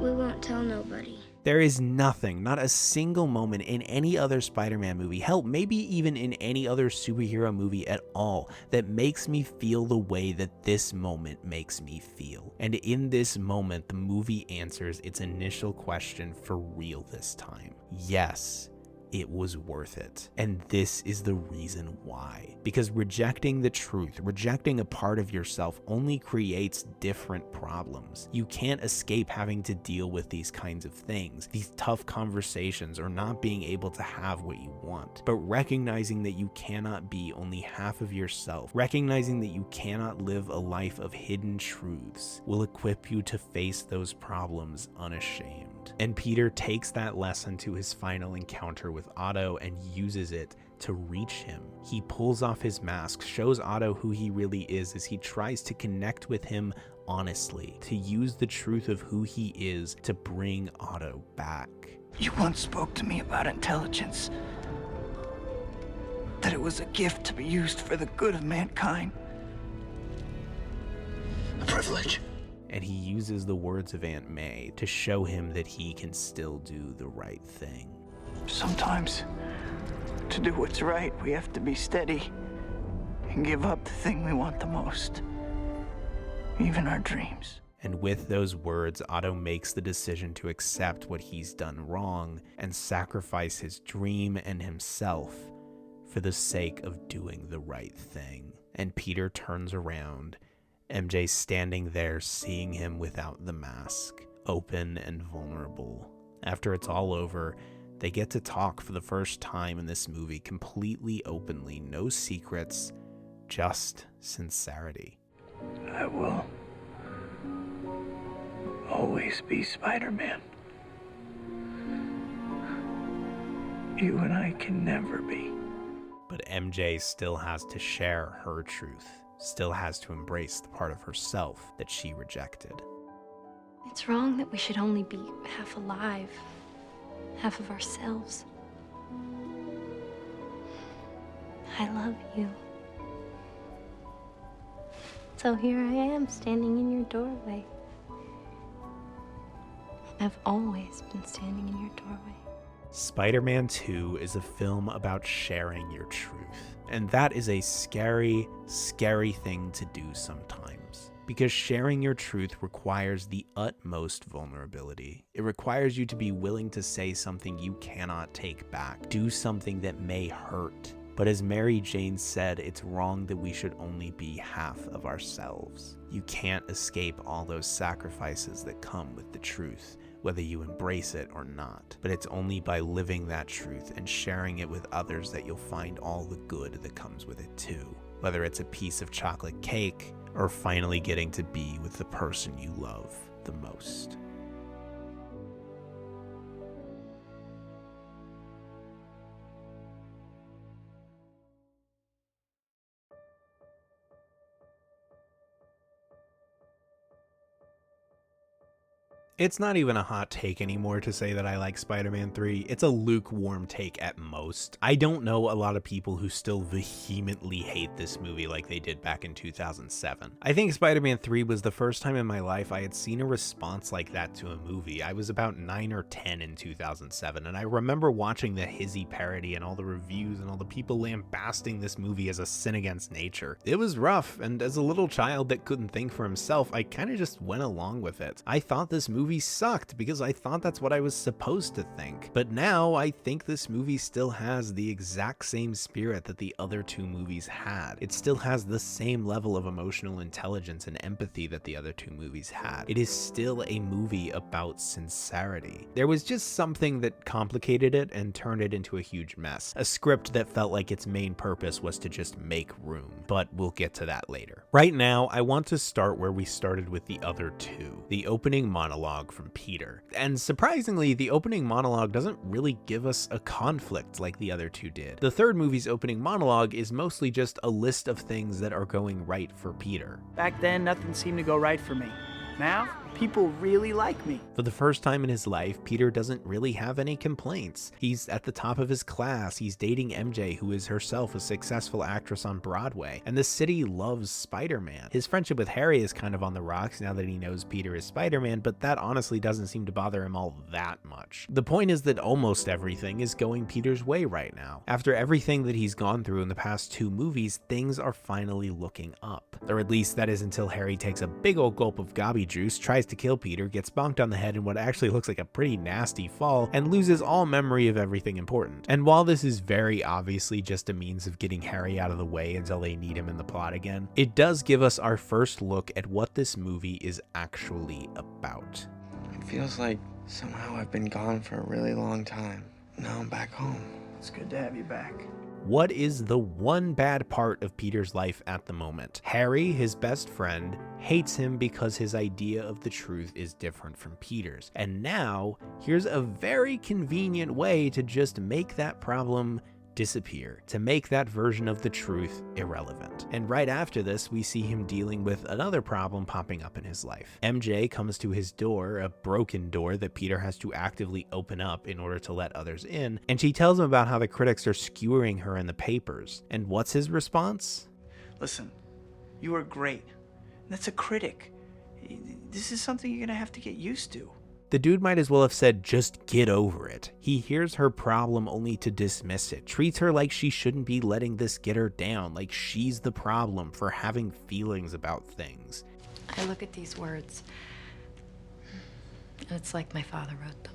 We won't tell nobody. There is nothing, not a single moment in any other Spider-Man movie, hell, maybe even in any other superhero movie at all, that makes me feel the way that this moment makes me feel. And in this moment, the movie answers its initial question for real this time. Yes, it was worth it. And this is the reason why. Because rejecting the truth, rejecting a part of yourself only creates different problems. You can't escape having to deal with these kinds of things, these tough conversations, or not being able to have what you want. But recognizing that you cannot be only half of yourself, recognizing that you cannot live a life of hidden truths, will equip you to face those problems unashamed. And Peter takes that lesson to his final encounter with Otto and uses it to reach him. He pulls off his mask, shows Otto who he really is as he tries to connect with him honestly, to use the truth of who he is to bring Otto back. You once spoke to me about intelligence, that it was a gift to be used for the good of mankind. A privilege. And he uses the words of Aunt May to show him that he can still do the right thing. Sometimes, to do what's right, we have to be steady and give up the thing we want the most, even our dreams. And with those words, Otto makes the decision to accept what he's done wrong and sacrifice his dream and himself for the sake of doing the right thing. And Peter turns around, MJ standing there seeing him without the mask, open and vulnerable. After it's all over, they get to talk for the first time in this movie completely openly, no secrets, just sincerity. I will always be Spider-Man. You and I can never be. But MJ still has to share her truth, still has to embrace the part of herself that she rejected. It's wrong that we should only be half alive, half of ourselves. I love you. So here I am, standing in your doorway. I've always been standing in your doorway. Spider-Man 2 is a film about sharing your truth. And that is a scary, scary thing to do sometimes. Because sharing your truth requires the utmost vulnerability. It requires you to be willing to say something you cannot take back, do something that may hurt. But as Mary Jane said, it's wrong that we should only be half of ourselves. You can't escape all those sacrifices that come with the truth, whether you embrace it or not. But it's only by living that truth and sharing it with others that you'll find all the good that comes with it too. Whether it's a piece of chocolate cake, or finally getting to be with the person you love the most. It's not even a hot take anymore to say that I like Spider-Man 3. It's a lukewarm take at most. I don't know a lot of people who still vehemently hate this movie like they did back in 2007. I think Spider-Man 3 was the first time in my life I had seen a response like that to a movie. I was about 9 or 10 in 2007, and I remember watching the Hizzy parody and all the reviews and all the people lambasting this movie as a sin against nature. It was rough, and as a little child that couldn't think for himself, I kind of just went along with it. I thought this movie sucked because I thought that's what I was supposed to think. But now I think this movie still has the exact same spirit that the other two movies had. It still has the same level of emotional intelligence and empathy that the other two movies had. It is still a movie about sincerity. There was just something that complicated it and turned it into a huge mess. A script that felt like its main purpose was to just make room, but we'll get to that later. Right now, I want to start where we started with the other two, the opening monologue from Peter. And surprisingly, the opening monologue doesn't really give us a conflict like the other two did. The third movie's opening monologue is mostly just a list of things that are going right for Peter. Back then, nothing seemed to go right for me. Now, people really like me. For the first time in his life, Peter doesn't really have any complaints. He's at the top of his class, he's dating MJ, who is herself a successful actress on Broadway, and the city loves Spider-Man. His friendship with Harry is kind of on the rocks now that he knows Peter is Spider-Man, but that honestly doesn't seem to bother him all that much. The point is that almost everything is going Peter's way right now. After everything that he's gone through in the past two movies, things are finally looking up. Or at least that is until Harry takes a big old gulp of gobby juice, tries to kill Peter, gets bonked on the head in what actually looks like a pretty nasty fall, and loses all memory of everything important. And while this is very obviously just a means of getting Harry out of the way until they need him in the plot again, it does give us our first look at what this movie is actually about. It feels like somehow I've been gone for a really long time. Now I'm back home. It's good to have you back. What is the one bad part of Peter's life at the moment? Harry, his best friend, hates him because his idea of the truth is different from Peter's. And now, here's a very convenient way to just make that problem disappear, to make that version of the truth irrelevant. And right after this, we see him dealing with another problem popping up in his life. MJ comes to his door, a broken door that Peter has to actively open up in order to let others in, and she tells him about how the critics are skewering her in the papers. And what's his response? Listen, you are great. That's a critic. This is something you're gonna have to get used to. The dude might as well have said, just get over it. He hears her problem only to dismiss it, treats her like she shouldn't be letting this get her down, like she's the problem for having feelings about things. I look at these words, and it's like my father wrote them.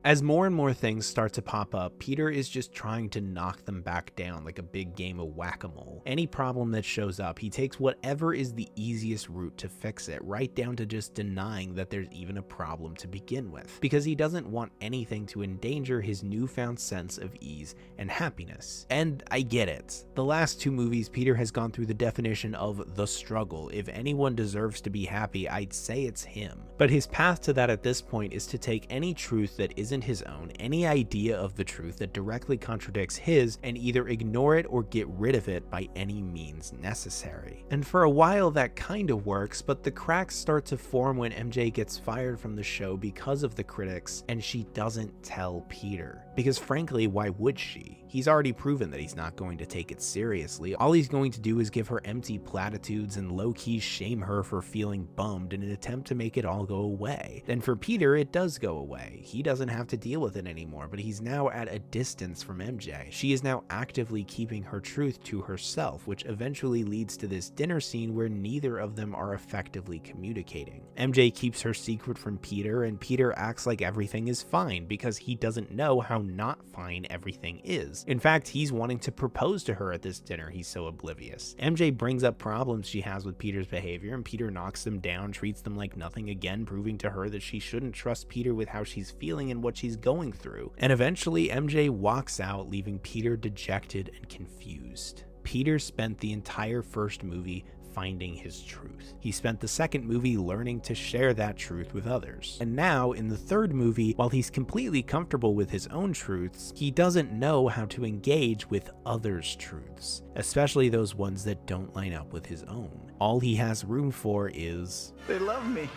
As more and more things start to pop up, Peter is just trying to knock them back down like a big game of whack-a-mole. Any problem that shows up, he takes whatever is the easiest route to fix it, right down to just denying that there's even a problem to begin with, because he doesn't want anything to endanger his newfound sense of ease and happiness. And I get it. The last two movies, Peter has gone through the definition of the struggle. If anyone deserves to be happy, I'd say it's him. But his path to that at this point is to take any truth that isn't his own, any idea of the truth that directly contradicts his, and either ignore it or get rid of it by any means necessary. And for a while that kind of works, but the cracks start to form when MJ gets fired from the show because of the critics, and she doesn't tell Peter. Because frankly, why would she? He's already proven that he's not going to take it seriously. All he's going to do is give her empty platitudes and low-key shame her for feeling bummed in an attempt to make it all go away. And for Peter, it does go away. He doesn't have to deal with it anymore, but he's now at a distance from MJ. She is now actively keeping her truth to herself, which eventually leads to this dinner scene where neither of them are effectively communicating. MJ keeps her secret from Peter, and Peter acts like everything is fine because he doesn't know how not fine everything is. In fact, he's wanting to propose to her at this dinner, he's so oblivious. MJ brings up problems she has with Peter's behavior, and Peter knocks them down, treats them like nothing again, proving to her that she shouldn't trust Peter with how she's feeling and what she's going through. And eventually, MJ walks out, leaving Peter dejected and confused. Peter spent the entire first movie finding his truth. He spent the second movie learning to share that truth with others. And now, in the third movie, while he's completely comfortable with his own truths, he doesn't know how to engage with others' truths, especially those ones that don't line up with his own. All he has room for is... They love me.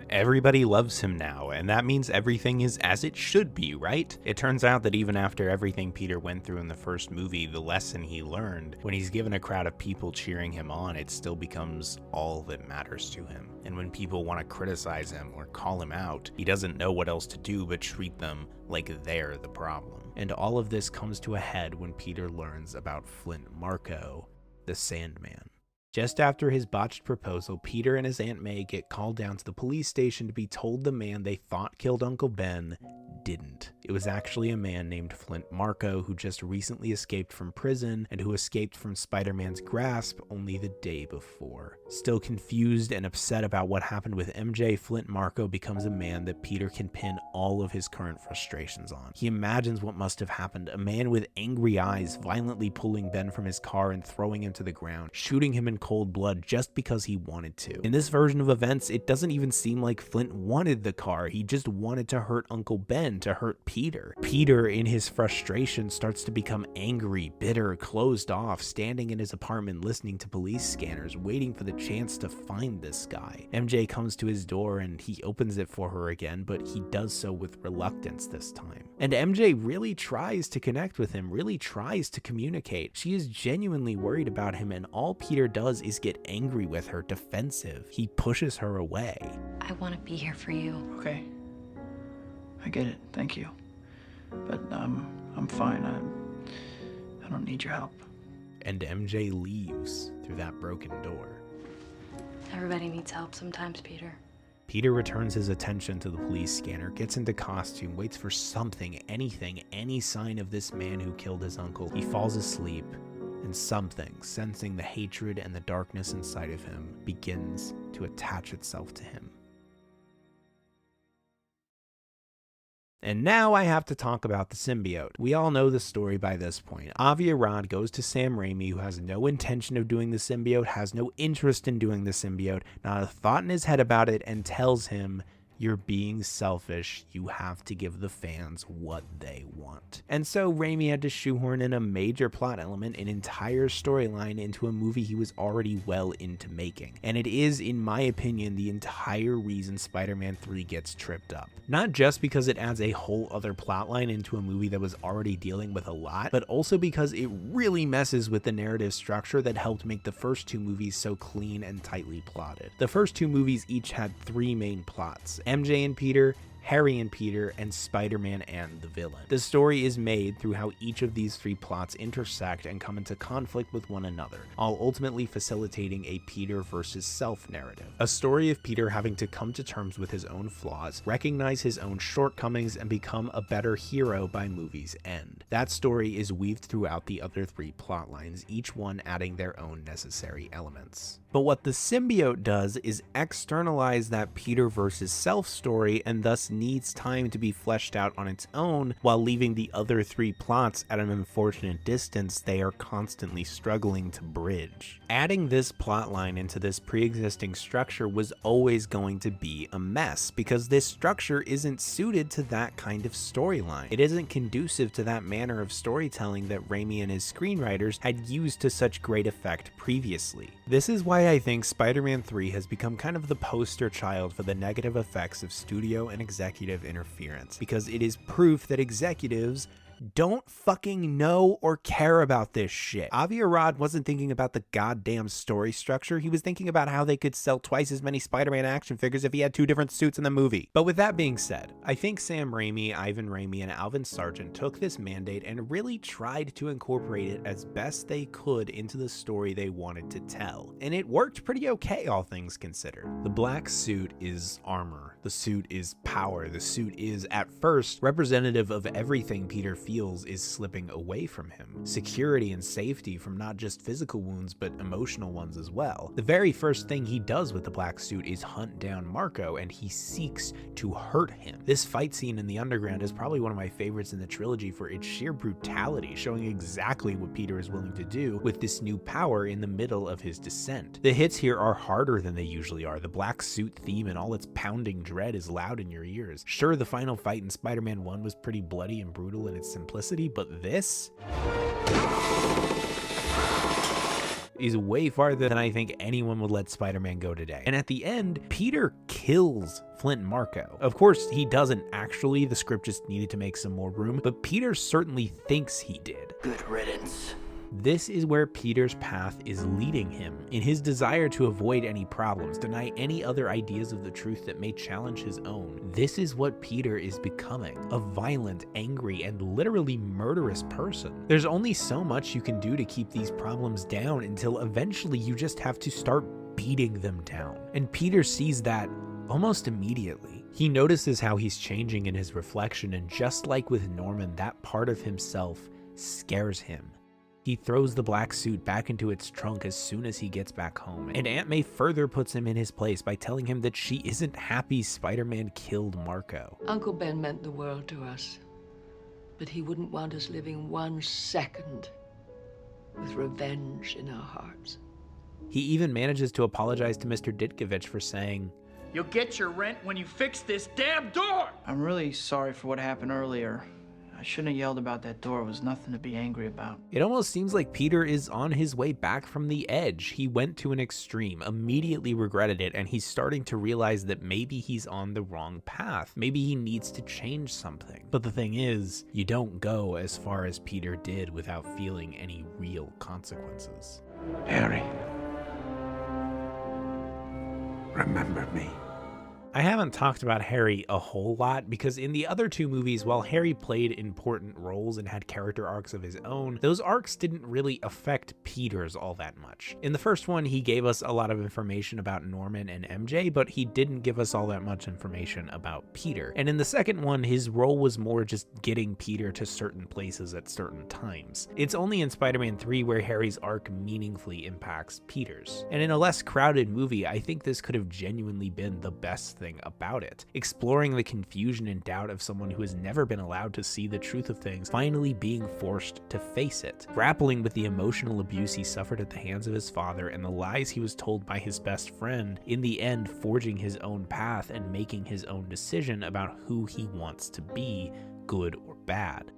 Everybody loves him now, and that means everything is as it should be, right? It turns out that even after everything Peter went through in the first movie, the lesson he learned, when he's given a crowd of people cheering him on, it still becomes all that matters to him. And when people want to criticize him or call him out, he doesn't know what else to do but treat them like they're the problem. And all of this comes to a head when Peter learns about Flint Marko, the Sandman. Just after his botched proposal, Peter and his Aunt May get called down to the police station to be told the man they thought killed Uncle Ben didn't. It was actually a man named Flint Marko who just recently escaped from prison and who escaped from Spider-Man's grasp only the day before. Still confused and upset about what happened with MJ, Flint Marko becomes a man that Peter can pin all of his current frustrations on. He imagines what must have happened, a man with angry eyes violently pulling Ben from his car and throwing him to the ground, shooting him in cold blood just because he wanted to. In this version of events, it doesn't even seem like Flint wanted the car, he just wanted to hurt Uncle Ben, to hurt Peter. Peter, in his frustration, starts to become angry, bitter, closed off, standing in his apartment listening to police scanners, waiting for the chance to find this guy. MJ comes to his door and he opens it for her again, but he does so with reluctance this time. And MJ really tries to connect with him, really tries to communicate. She is genuinely worried about him, and all Peter does is get angry with her, defensive. He pushes her away. I want to be here for you. Okay. I get it. Thank you. But I'm fine. I don't need your help. And MJ leaves through that broken door. Everybody needs help sometimes, Peter. Peter returns his attention to the police scanner, gets into costume, waits for something, anything, any sign of this man who killed his uncle. He falls asleep, and something, sensing the hatred and the darkness inside of him, begins to attach itself to him. And now I have to talk about the symbiote. We all know the story by this point. Avi Arad goes to Sam Raimi, who has no intention of doing the symbiote, has no interest in doing the symbiote, not a thought in his head about it, and tells him, "You're being selfish. You have to give the fans what they want." And so Raimi had to shoehorn in a major plot element, an entire storyline, into a movie he was already well into making. And it is, in my opinion, the entire reason Spider-Man 3 gets tripped up. Not just because it adds a whole other plotline into a movie that was already dealing with a lot, but also because it really messes with the narrative structure that helped make the first two movies so clean and tightly plotted. The first two movies each had three main plots: MJ and Peter, Harry and Peter, and Spider-Man and the villain. The story is made through how each of these three plots intersect and come into conflict with one another, all ultimately facilitating a Peter versus self narrative. A story of Peter having to come to terms with his own flaws, recognize his own shortcomings, and become a better hero by movie's end. That story is weaved throughout the other three plot lines, each one adding their own necessary elements. But what the symbiote does is externalize that Peter versus self story, and thus needs time to be fleshed out on its own, while leaving the other three plots at an unfortunate distance they are constantly struggling to bridge. Adding this plotline into this pre-existing structure was always going to be a mess, because this structure isn't suited to that kind of storyline. It isn't conducive to that manner of storytelling that Raimi and his screenwriters had used to such great effect previously. This is why I think Spider-Man 3 has become kind of the poster child for the negative effects of studio and executive interference, because it is proof that executives don't fucking know or care about this shit. Avi Arad wasn't thinking about the goddamn story structure, he was thinking about how they could sell twice as many Spider-Man action figures if he had two different suits in the movie. But with that being said, I think Sam Raimi, Ivan Raimi, and Alvin Sargent took this mandate and really tried to incorporate it as best they could into the story they wanted to tell. And it worked pretty okay, all things considered. The black suit is armor, the suit is power, the suit is, at first, representative of everything Peter feels is slipping away from him. Security and safety from not just physical wounds, but emotional ones as well. The very first thing he does with the black suit is hunt down Marko, and he seeks to hurt him. This fight scene in the underground is probably one of my favorites in the trilogy for its sheer brutality, showing exactly what Peter is willing to do with this new power in the middle of his descent. The hits here are harder than they usually are. The black suit theme and all its pounding dread is loud in your ears. Sure, the final fight in Spider-Man 1 was pretty bloody and brutal in its simplicity, but this is way farther than I think anyone would let Spider-Man go today. And at the end, Peter kills Flint Marko. Of course, he doesn't actually, the script just needed to make some more room, but Peter certainly thinks he did. Good riddance. This is where Peter's path is leading him, in his desire to avoid any problems, deny any other ideas of the truth that may challenge his own. This is what Peter is becoming, a violent, angry, and literally murderous person. There's only so much you can do to keep these problems down until eventually you just have to start beating them down. And Peter sees that almost immediately. He notices how he's changing in his reflection, and just like with Norman, that part of himself scares him. He throws the black suit back into its trunk as soon as he gets back home, and Aunt May further puts him in his place by telling him that she isn't happy Spider-Man killed Marko. Uncle Ben meant the world to us, but he wouldn't want us living 1 second with revenge in our hearts. He even manages to apologize to Mr. Ditkovich for saying, "You'll get your rent when you fix this damn door!" I'm really sorry for what happened earlier. I shouldn't have yelled about that door. It was nothing to be angry about. It almost seems like Peter is on his way back from the edge. He went to an extreme, immediately regretted it, and he's starting to realize that maybe he's on the wrong path. Maybe he needs to change something. But the thing is, you don't go as far as Peter did without feeling any real consequences. Harry, remember me. I haven't talked about Harry a whole lot because in the other 2 movies, while Harry played important roles and had character arcs of his own, those arcs didn't really affect Peter's all that much. In the first one, he gave us a lot of information about Norman and MJ, but he didn't give us all that much information about Peter. And in the second one, his role was more just getting Peter to certain places at certain times. It's only in Spider-Man 3 where Harry's arc meaningfully impacts Peter's. And in a less crowded movie, I think this could have genuinely been the best thing about it, exploring the confusion and doubt of someone who has never been allowed to see the truth of things, finally being forced to face it, grappling with the emotional abuse he suffered at the hands of his father and the lies he was told by his best friend, in the end forging his own path and making his own decision about who he wants to be, good or bad.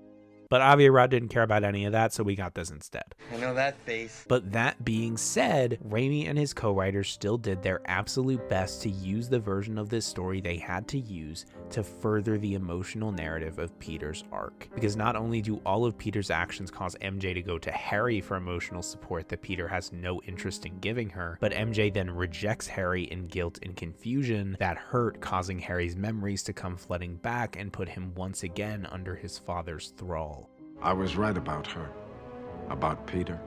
But Avi Arad didn't care about any of that, so we got this instead. I know that face. But that being said, Raimi and his co-writers still did their absolute best to use the version of this story they had to use to further the emotional narrative of Peter's arc. Because not only do all of Peter's actions cause MJ to go to Harry for emotional support that Peter has no interest in giving her, but MJ then rejects Harry in guilt and confusion, that hurt causing Harry's memories to come flooding back and put him once again under his father's thrall. I was right about her, about Peter,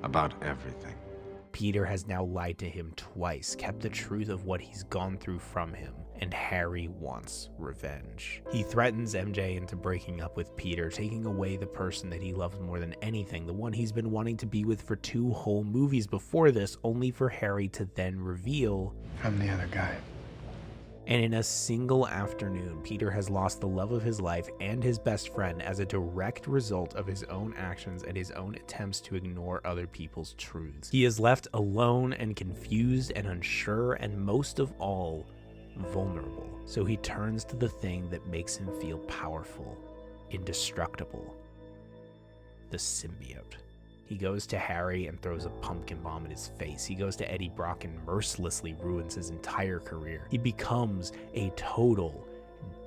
about everything. Peter has now lied to him twice, kept the truth of what he's gone through from him, and Harry wants revenge. He threatens MJ into breaking up with Peter, taking away the person that he loves more than anything, the one he's been wanting to be with for 2 whole movies before this, only for Harry to then reveal, "I'm the other guy." And in a single afternoon, Peter has lost the love of his life and his best friend as a direct result of his own actions and his own attempts to ignore other people's truths. He is left alone and confused and unsure, and most of all, vulnerable. So he turns to the thing that makes him feel powerful, indestructible: the symbiote. He goes to Harry and throws a pumpkin bomb in his face. He goes to Eddie Brock and mercilessly ruins his entire career. He becomes a total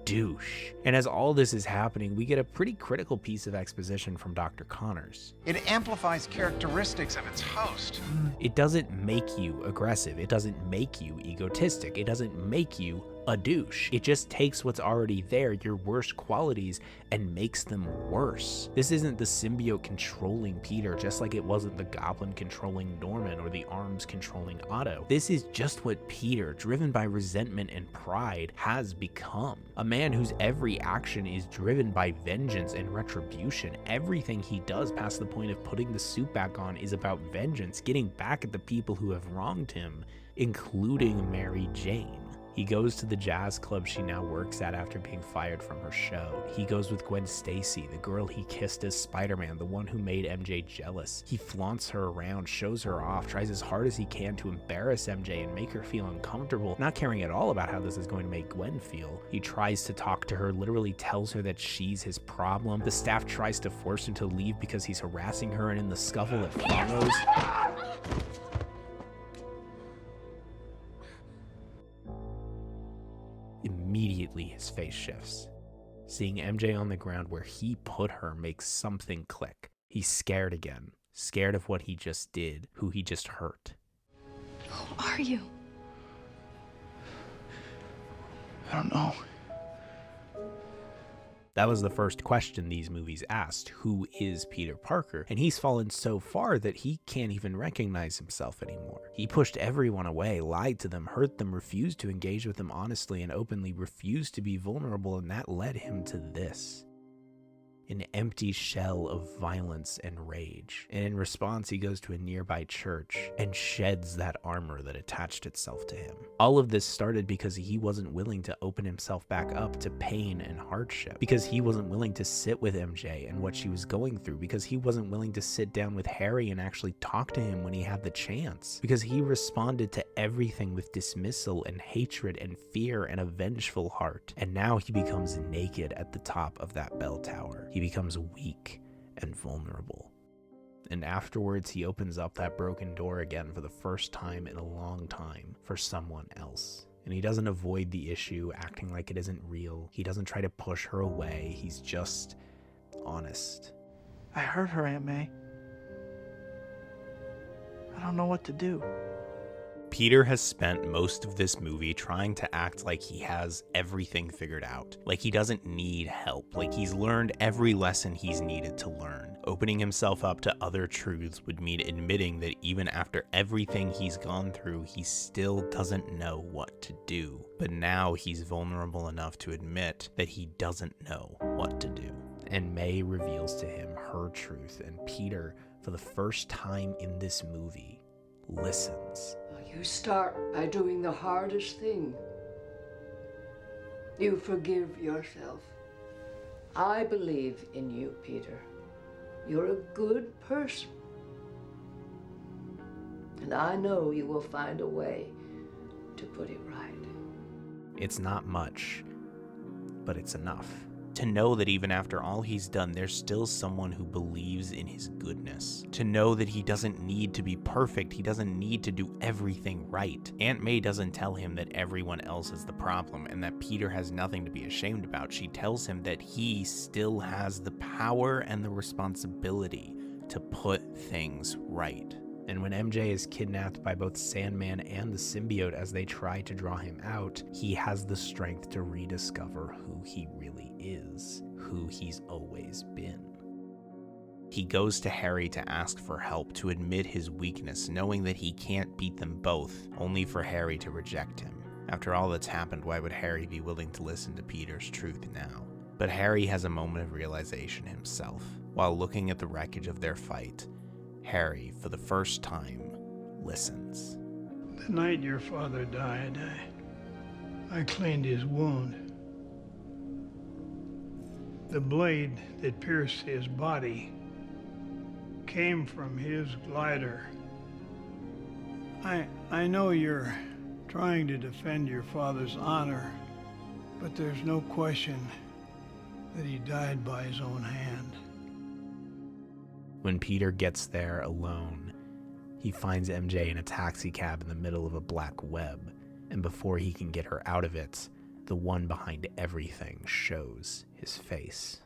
douche. And as all this is happening, we get a pretty critical piece of exposition from Dr. Connors. It amplifies characteristics of its host. It doesn't make you aggressive. It doesn't make you egotistic. It doesn't make you a douche. It just takes what's already there, your worst qualities, and makes them worse. This isn't the symbiote controlling Peter, just like it wasn't the Goblin controlling Norman or the Arms controlling Otto. This is just what Peter, driven by resentment and pride, has become. A man whose every action is driven by vengeance and retribution. Everything he does past the point of putting the suit back on is about vengeance, getting back at the people who have wronged him, including Mary Jane. He goes to the jazz club she now works at after being fired from her show. He goes with Gwen Stacy, the girl he kissed as Spider-Man, the one who made MJ jealous. He flaunts her around, shows her off, tries as hard as he can to embarrass MJ and make her feel uncomfortable, not caring at all about how this is going to make Gwen feel. He tries to talk to her, literally tells her that she's his problem. The staff tries to force him to leave because he's harassing her, and in the scuffle that follows, immediately his face shifts. Seeing MJ on the ground where he put her makes something click. He's scared again, scared of what he just did, who he just hurt. Who are you? I don't know. That was the first question these movies asked. Who is Peter Parker? And he's fallen so far that he can't even recognize himself anymore. He pushed everyone away, lied to them, hurt them, refused to engage with them honestly and openly, refused to be vulnerable, and that led him to this. An empty shell of violence and rage. And in response, he goes to a nearby church and sheds that armor that attached itself to him. All of this started because he wasn't willing to open himself back up to pain and hardship, because he wasn't willing to sit with MJ and what she was going through, because he wasn't willing to sit down with Harry and actually talk to him when he had the chance, because he responded to everything with dismissal and hatred and fear and a vengeful heart. And now he becomes naked at the top of that bell tower. He becomes weak and vulnerable. And afterwards, he opens up that broken door again for the first time in a long time for someone else. And he doesn't avoid the issue, acting like it isn't real. He doesn't try to push her away. He's just honest. I hurt her, Aunt May. I don't know what to do. Peter has spent most of this movie trying to act like he has everything figured out, like he doesn't need help, like he's learned every lesson he's needed to learn. Opening himself up to other truths would mean admitting that even after everything he's gone through, he still doesn't know what to do. But now he's vulnerable enough to admit that he doesn't know what to do. And May reveals to him her truth, and Peter, for the first time in this movie, listens. You start by doing the hardest thing. You forgive yourself. I believe in you, Peter. You're a good person. And I know you will find a way to put it right. It's not much, but it's enough. To know that even after all he's done, there's still someone who believes in his goodness. To know that he doesn't need to be perfect, he doesn't need to do everything right. Aunt May doesn't tell him that everyone else is the problem and that Peter has nothing to be ashamed about. She tells him that he still has the power and the responsibility to put things right. And when MJ is kidnapped by both Sandman and the symbiote as they try to draw him out, he has the strength to rediscover who he really is, who he's always been. He goes to Harry to ask for help, to admit his weakness, knowing that he can't beat them both, only for Harry to reject him. After all that's happened, why would Harry be willing to listen to Peter's truth now? But Harry has a moment of realization himself. While looking at the wreckage of their fight, Harry, for the first time, listens. The night your father died, I cleaned his wound. The blade that pierced his body came from his glider. I know you're trying to defend your father's honor, but there's no question that he died by his own hand. When Peter gets there alone, he finds MJ in a taxi cab in the middle of a black web, and before he can get her out of it, the one behind everything shows his face.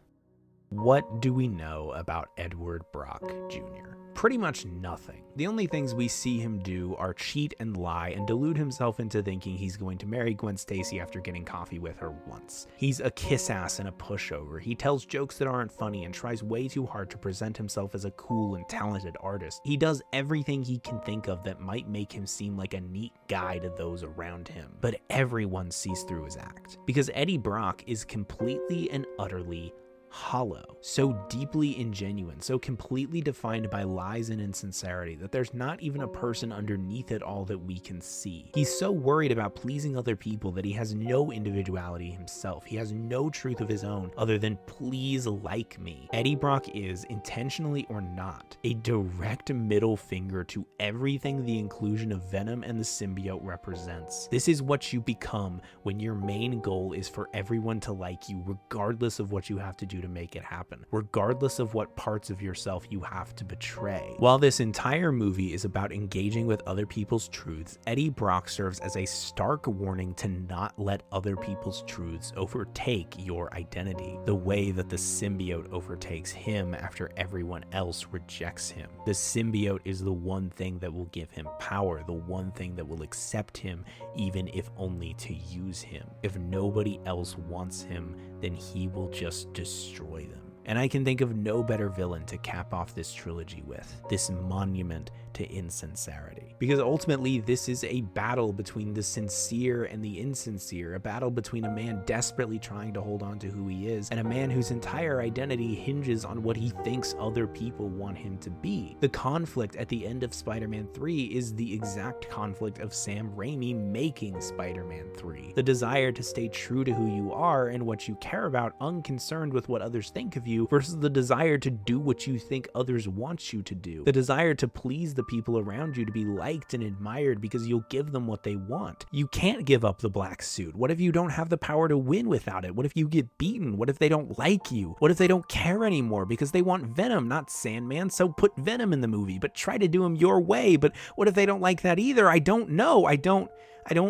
What do we know about Edward Brock Jr.? Pretty much nothing. The only things we see him do are cheat and lie and delude himself into thinking he's going to marry Gwen Stacy after getting coffee with her once. He's a kiss ass and a pushover. He tells jokes that aren't funny and tries way too hard to present himself as a cool and talented artist. He does everything he can think of that might make him seem like a neat guy to those around him. But everyone sees through his act, because Eddie Brock is completely and utterly hollow, so deeply ingenuine, so completely defined by lies and insincerity that there's not even a person underneath it all that we can see. He's so worried about pleasing other people that he has no individuality himself. He has no truth of his own other than please like me. Eddie Brock is, intentionally or not, a direct middle finger to everything the inclusion of Venom and the symbiote represents. This is what you become when your main goal is for everyone to like you, regardless of what you have to do to make it happen, regardless of what parts of yourself you have to betray. While this entire movie is about engaging with other people's truths, Eddie Brock serves as a stark warning to not let other people's truths overtake your identity, the way that the symbiote overtakes him after everyone else rejects him. The symbiote is the one thing that will give him power, the one thing that will accept him, even if only to use him. If nobody else wants him, then he will just destroy them. And I can think of no better villain to cap off this trilogy with, this monument to insincerity. Because ultimately, this is a battle between the sincere and the insincere, a battle between a man desperately trying to hold on to who he is, and a man whose entire identity hinges on what he thinks other people want him to be. The conflict at the end of Spider-Man 3 is the exact conflict of Sam Raimi making Spider-Man 3. The desire to stay true to who you are and what you care about, unconcerned with what others think of you, versus the desire to do what you think others want you to do. The desire to please the people around you, to be liked and admired because you'll give them what they want. You can't give up the black suit. What if you don't have the power to win without it? What if you get beaten? What if they don't like you? What if they don't care anymore because they want Venom, not Sandman? So put Venom in the movie, but try to do him your way. But what if they don't like that either? I don't know. I don't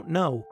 know.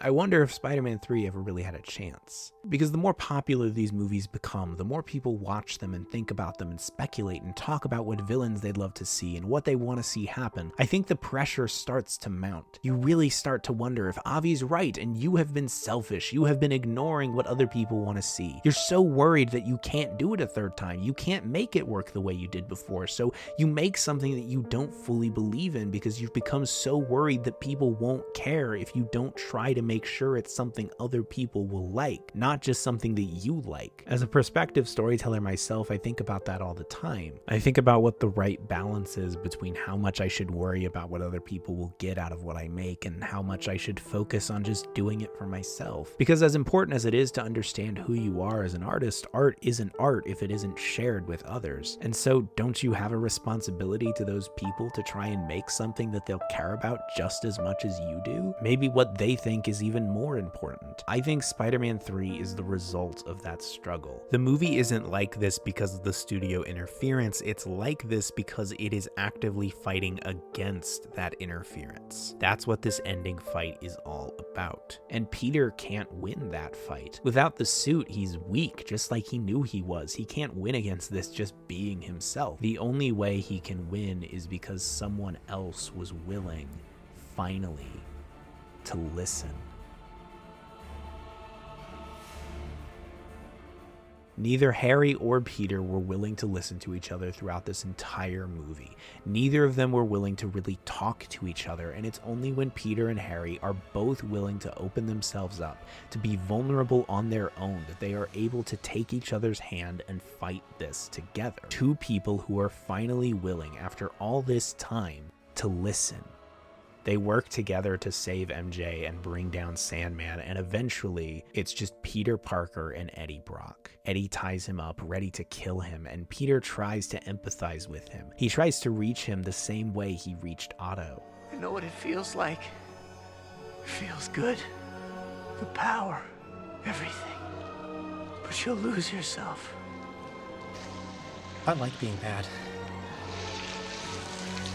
I wonder if Spider-Man 3 ever really had a chance. Because the more popular these movies become, the more people watch them and think about them and speculate and talk about what villains they'd love to see and what they want to see happen, I think the pressure starts to mount. You really start to wonder if Avi's right and you have been selfish, you have been ignoring what other people want to see. You're so worried that you can't do it a third time, you can't make it work the way you did before, so you make something that you don't fully believe in because you've become so worried that people won't care if you don't try to make sure it's something other people will like, not just something that you like. As a perspective storyteller myself, I think about that all the time. I think about what the right balance is between how much I should worry about what other people will get out of what I make and how much I should focus on just doing it for myself. Because as important as it is to understand who you are as an artist, art isn't art if it isn't shared with others. And so don't you have a responsibility to those people to try and make something that they'll care about just as much as you do? Maybe what they think is even more important. I think Spider-Man 3 is the result of that struggle. The movie isn't like this because of the studio interference, it's like this because it is actively fighting against that interference. That's what this ending fight is all about. And Peter can't win that fight. Without the suit, he's weak, just like he knew he was. He can't win against this just being himself. The only way he can win is because someone else was willing, finally, to listen. Neither Harry or Peter were willing to listen to each other throughout this entire movie. Neither of them were willing to really talk to each other, and it's only when Peter and Harry are both willing to open themselves up, to be vulnerable on their own, that they are able to take each other's hand and fight this together. Two people who are finally willing, after all this time, to listen. They work together to save MJ and bring down Sandman, and eventually it's just Peter Parker and Eddie Brock. Eddie ties him up, ready to kill him, and Peter tries to empathize with him. He tries to reach him the same way he reached Otto. I know what it feels like. It feels good. The power, everything. But you'll lose yourself. I like being bad.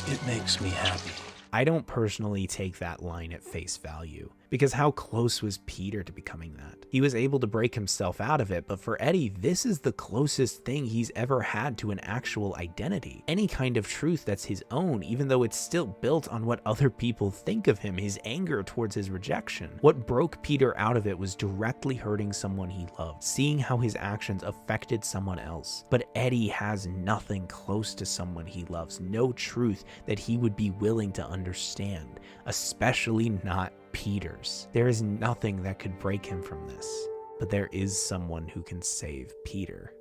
It makes me happy. I don't personally take that line at face value, because how close was Peter to becoming that? He was able to break himself out of it, but for Eddie, this is the closest thing he's ever had to an actual identity. Any kind of truth that's his own, even though it's still built on what other people think of him, his anger towards his rejection. What broke Peter out of it was directly hurting someone he loved, seeing how his actions affected someone else. But Eddie has nothing close to someone he loves, no truth that he would be willing to understand, especially not Peter's. There is nothing that could break him from this. but there is someone who can save Peter.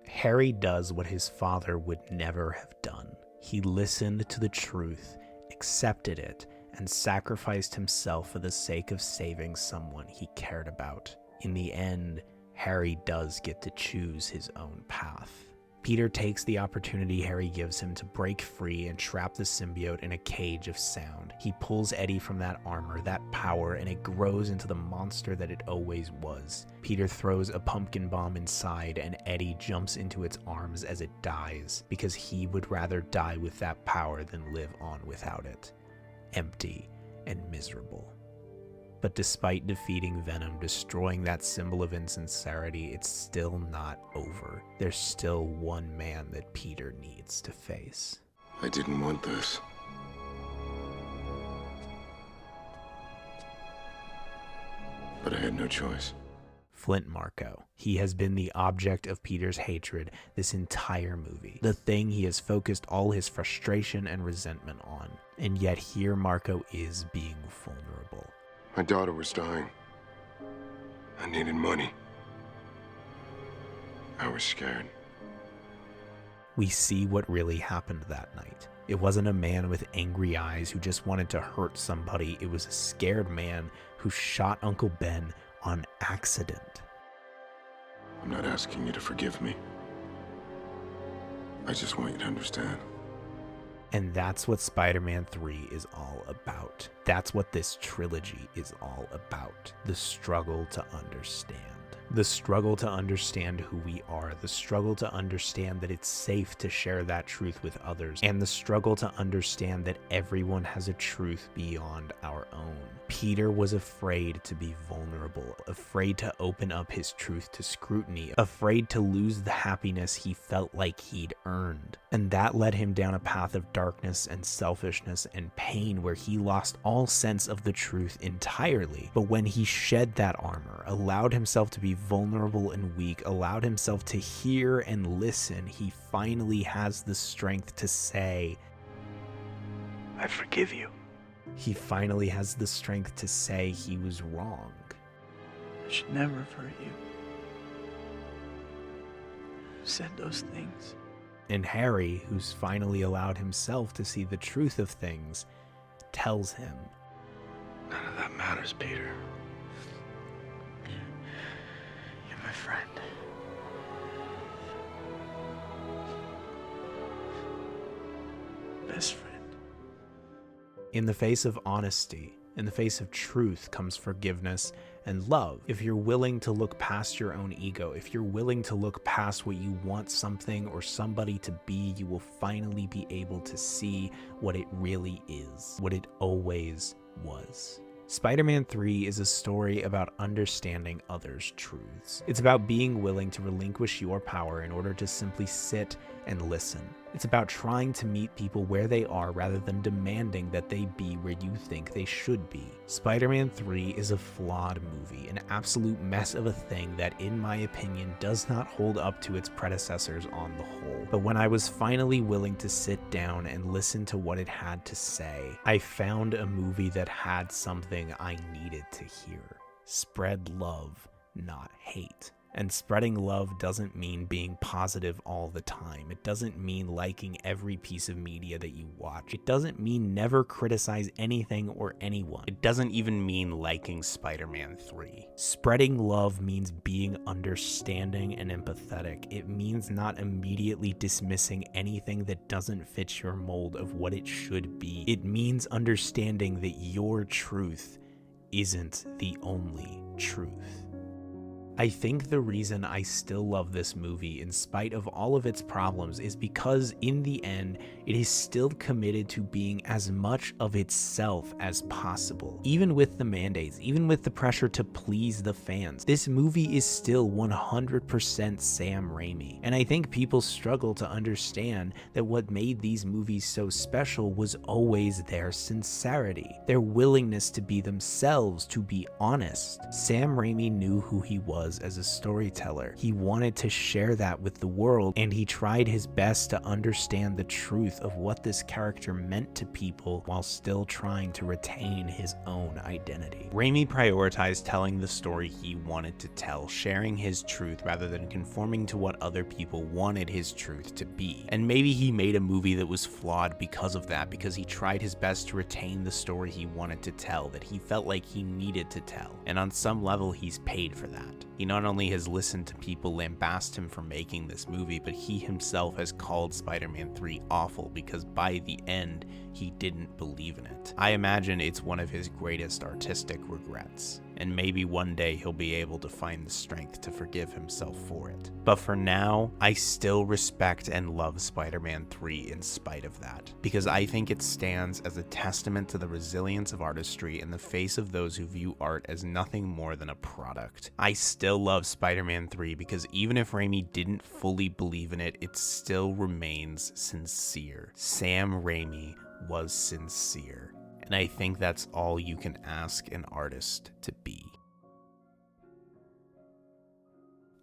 Harry does what his father would never have done. He listened to the truth, accepted it, and sacrificed himself for the sake of saving someone he cared about. In the end, Harry does get to choose his own path. Peter takes the opportunity Harry gives him to break free and trap the symbiote in a cage of sound. He pulls Eddie from that armor, that power, and it grows into the monster that it always was. Peter throws a pumpkin bomb inside, and Eddie jumps into its arms as it dies, because he would rather die with that power than live on without it. Empty and miserable. But despite defeating Venom, destroying that symbol of insincerity, it's still not over. There's still one man that Peter needs to face. I didn't want this. But I had no choice. Flint Marko. He has been the object of Peter's hatred this entire movie, the thing he has focused all his frustration and resentment on. And yet here Marko is being vulnerable. My daughter was dying. I needed money. I was scared. We see what really happened that night. It wasn't a man with angry eyes who just wanted to hurt somebody. It was a scared man who shot Uncle Ben on accident. I'm not asking you to forgive me. I just want you to understand. And that's what Spider-Man 3 is all about. That's what this trilogy is all about. The struggle to understand. The struggle to understand who we are. The struggle to understand that it's safe to share that truth with others. And the struggle to understand that everyone has a truth beyond our own. Peter was afraid to be vulnerable, afraid to open up his truth to scrutiny, afraid to lose the happiness he felt like he'd earned. And that led him down a path of darkness and selfishness and pain where he lost all sense of the truth entirely. But when he shed that armor, allowed himself to be vulnerable and weak, allowed himself to hear and listen, he finally has the strength to say, I forgive you. He finally has the strength to say he was wrong. I should never have hurt you. Said those things. And Harry, who's finally allowed himself to see the truth of things, tells him, None of that matters, Peter. You're my friend. Best friend. In the face of honesty, in the face of truth comes forgiveness and love. If you're willing to look past your own ego, if you're willing to look past what you want something or somebody to be, you will finally be able to see what it really is, what it always was. Spider-Man 3 is a story about understanding others' truths. It's about being willing to relinquish your power in order to simply sit and listen. It's about trying to meet people where they are rather than demanding that they be where you think they should be. Spider-Man 3 is a flawed movie, an absolute mess of a thing that, in my opinion, does not hold up to its predecessors on the whole. But when I was finally willing to sit down and listen to what it had to say, I found a movie that had something I needed to hear. Spread love, not hate. And spreading love doesn't mean being positive all the time. It doesn't mean liking every piece of media that you watch. It doesn't mean never criticize anything or anyone. It doesn't even mean liking Spider-Man 3. Spreading love means being understanding and empathetic. It means not immediately dismissing anything that doesn't fit your mold of what it should be. It means understanding that your truth isn't the only truth. I think the reason I still love this movie in spite of all of its problems is because in the end, it is still committed to being as much of itself as possible. Even with the mandates, even with the pressure to please the fans, this movie is still 100% Sam Raimi. And I think people struggle to understand that what made these movies so special was always their sincerity, their willingness to be themselves, to be honest. Sam Raimi knew who he was was as a storyteller. He wanted to share that with the world, and he tried his best to understand the truth of what this character meant to people while still trying to retain his own identity. Raimi prioritized telling the story he wanted to tell, sharing his truth rather than conforming to what other people wanted his truth to be. And maybe he made a movie that was flawed because of that, because he tried his best to retain the story he wanted to tell, that he felt like he needed to tell. And on some level, he's paid for that. He not only has listened to people lambast him for making this movie, but he himself has called Spider-Man 3 awful because by the end, he didn't believe in it. I imagine it's one of his greatest artistic regrets, and maybe one day he'll be able to find the strength to forgive himself for it. But for now, I still respect and love Spider-Man 3 in spite of that, because I think it stands as a testament to the resilience of artistry in the face of those who view art as nothing more than a product. I still love Spider-Man 3 because even if Raimi didn't fully believe in it, it still remains sincere. Sam Raimi was sincere, and I think that's all you can ask an artist to be.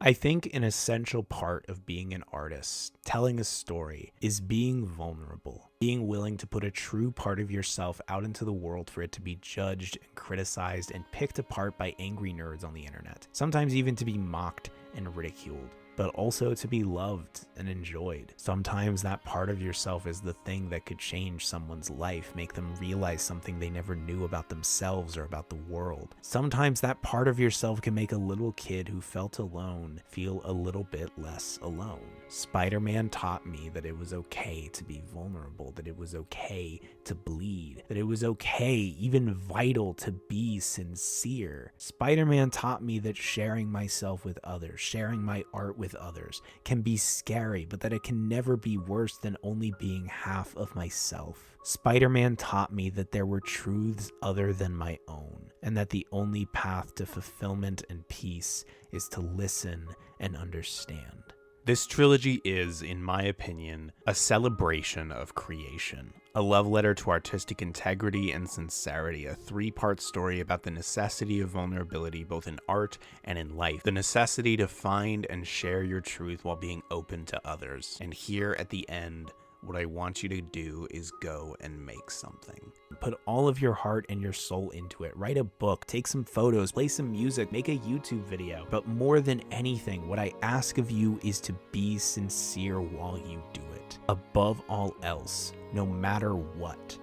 I think an essential part of being an artist, telling a story, is being vulnerable, being willing to put a true part of yourself out into the world for it to be judged and criticized and picked apart by angry nerds on the internet, sometimes even to be mocked and ridiculed, but also to be loved and enjoyed. Sometimes that part of yourself is the thing that could change someone's life, make them realize something they never knew about themselves or about the world. Sometimes that part of yourself can make a little kid who felt alone feel a little bit less alone. Spider-Man taught me that it was okay to be vulnerable, that it was okay to bleed, that it was okay, even vital, to be sincere. Spider-Man taught me that sharing myself with others, sharing my art with others, can be scary, but that it can never be worse than only being half of myself. Spider-Man taught me that there were truths other than my own, and that the only path to fulfillment and peace is to listen and understand. This trilogy is, in my opinion, a celebration of creation, a love letter to artistic integrity and sincerity, a three-part story about the necessity of vulnerability both in art and in life, the necessity to find and share your truth while being open to others. And here at the end, what I want you to do is go and make something. Put all of your heart and your soul into it. Write a book, take some photos, play some music, make a YouTube video. But more than anything, what I ask of you is to be sincere while you do it. Above all else, no matter what,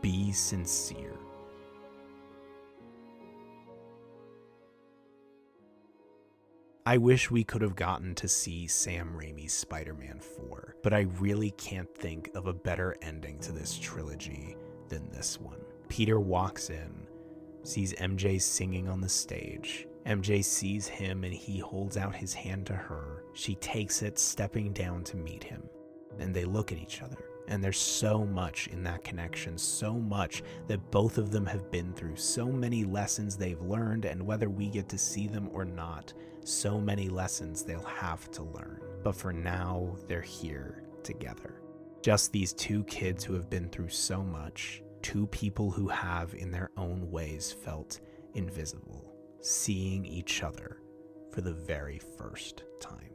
be sincere. I wish we could have gotten to see Sam Raimi's Spider-Man 4, but I really can't think of a better ending to this trilogy than this one. Peter walks in, sees MJ singing on the stage. MJ sees him and he holds out his hand to her. She takes it, stepping down to meet him, and they look at each other. And there's so much in that connection, so much that both of them have been through, so many lessons they've learned, and whether we get to see them or not, so many lessons they'll have to learn. But for now, they're here together. Just these two kids who have been through so much, two people who have in their own ways felt invisible, seeing each other for the very first time.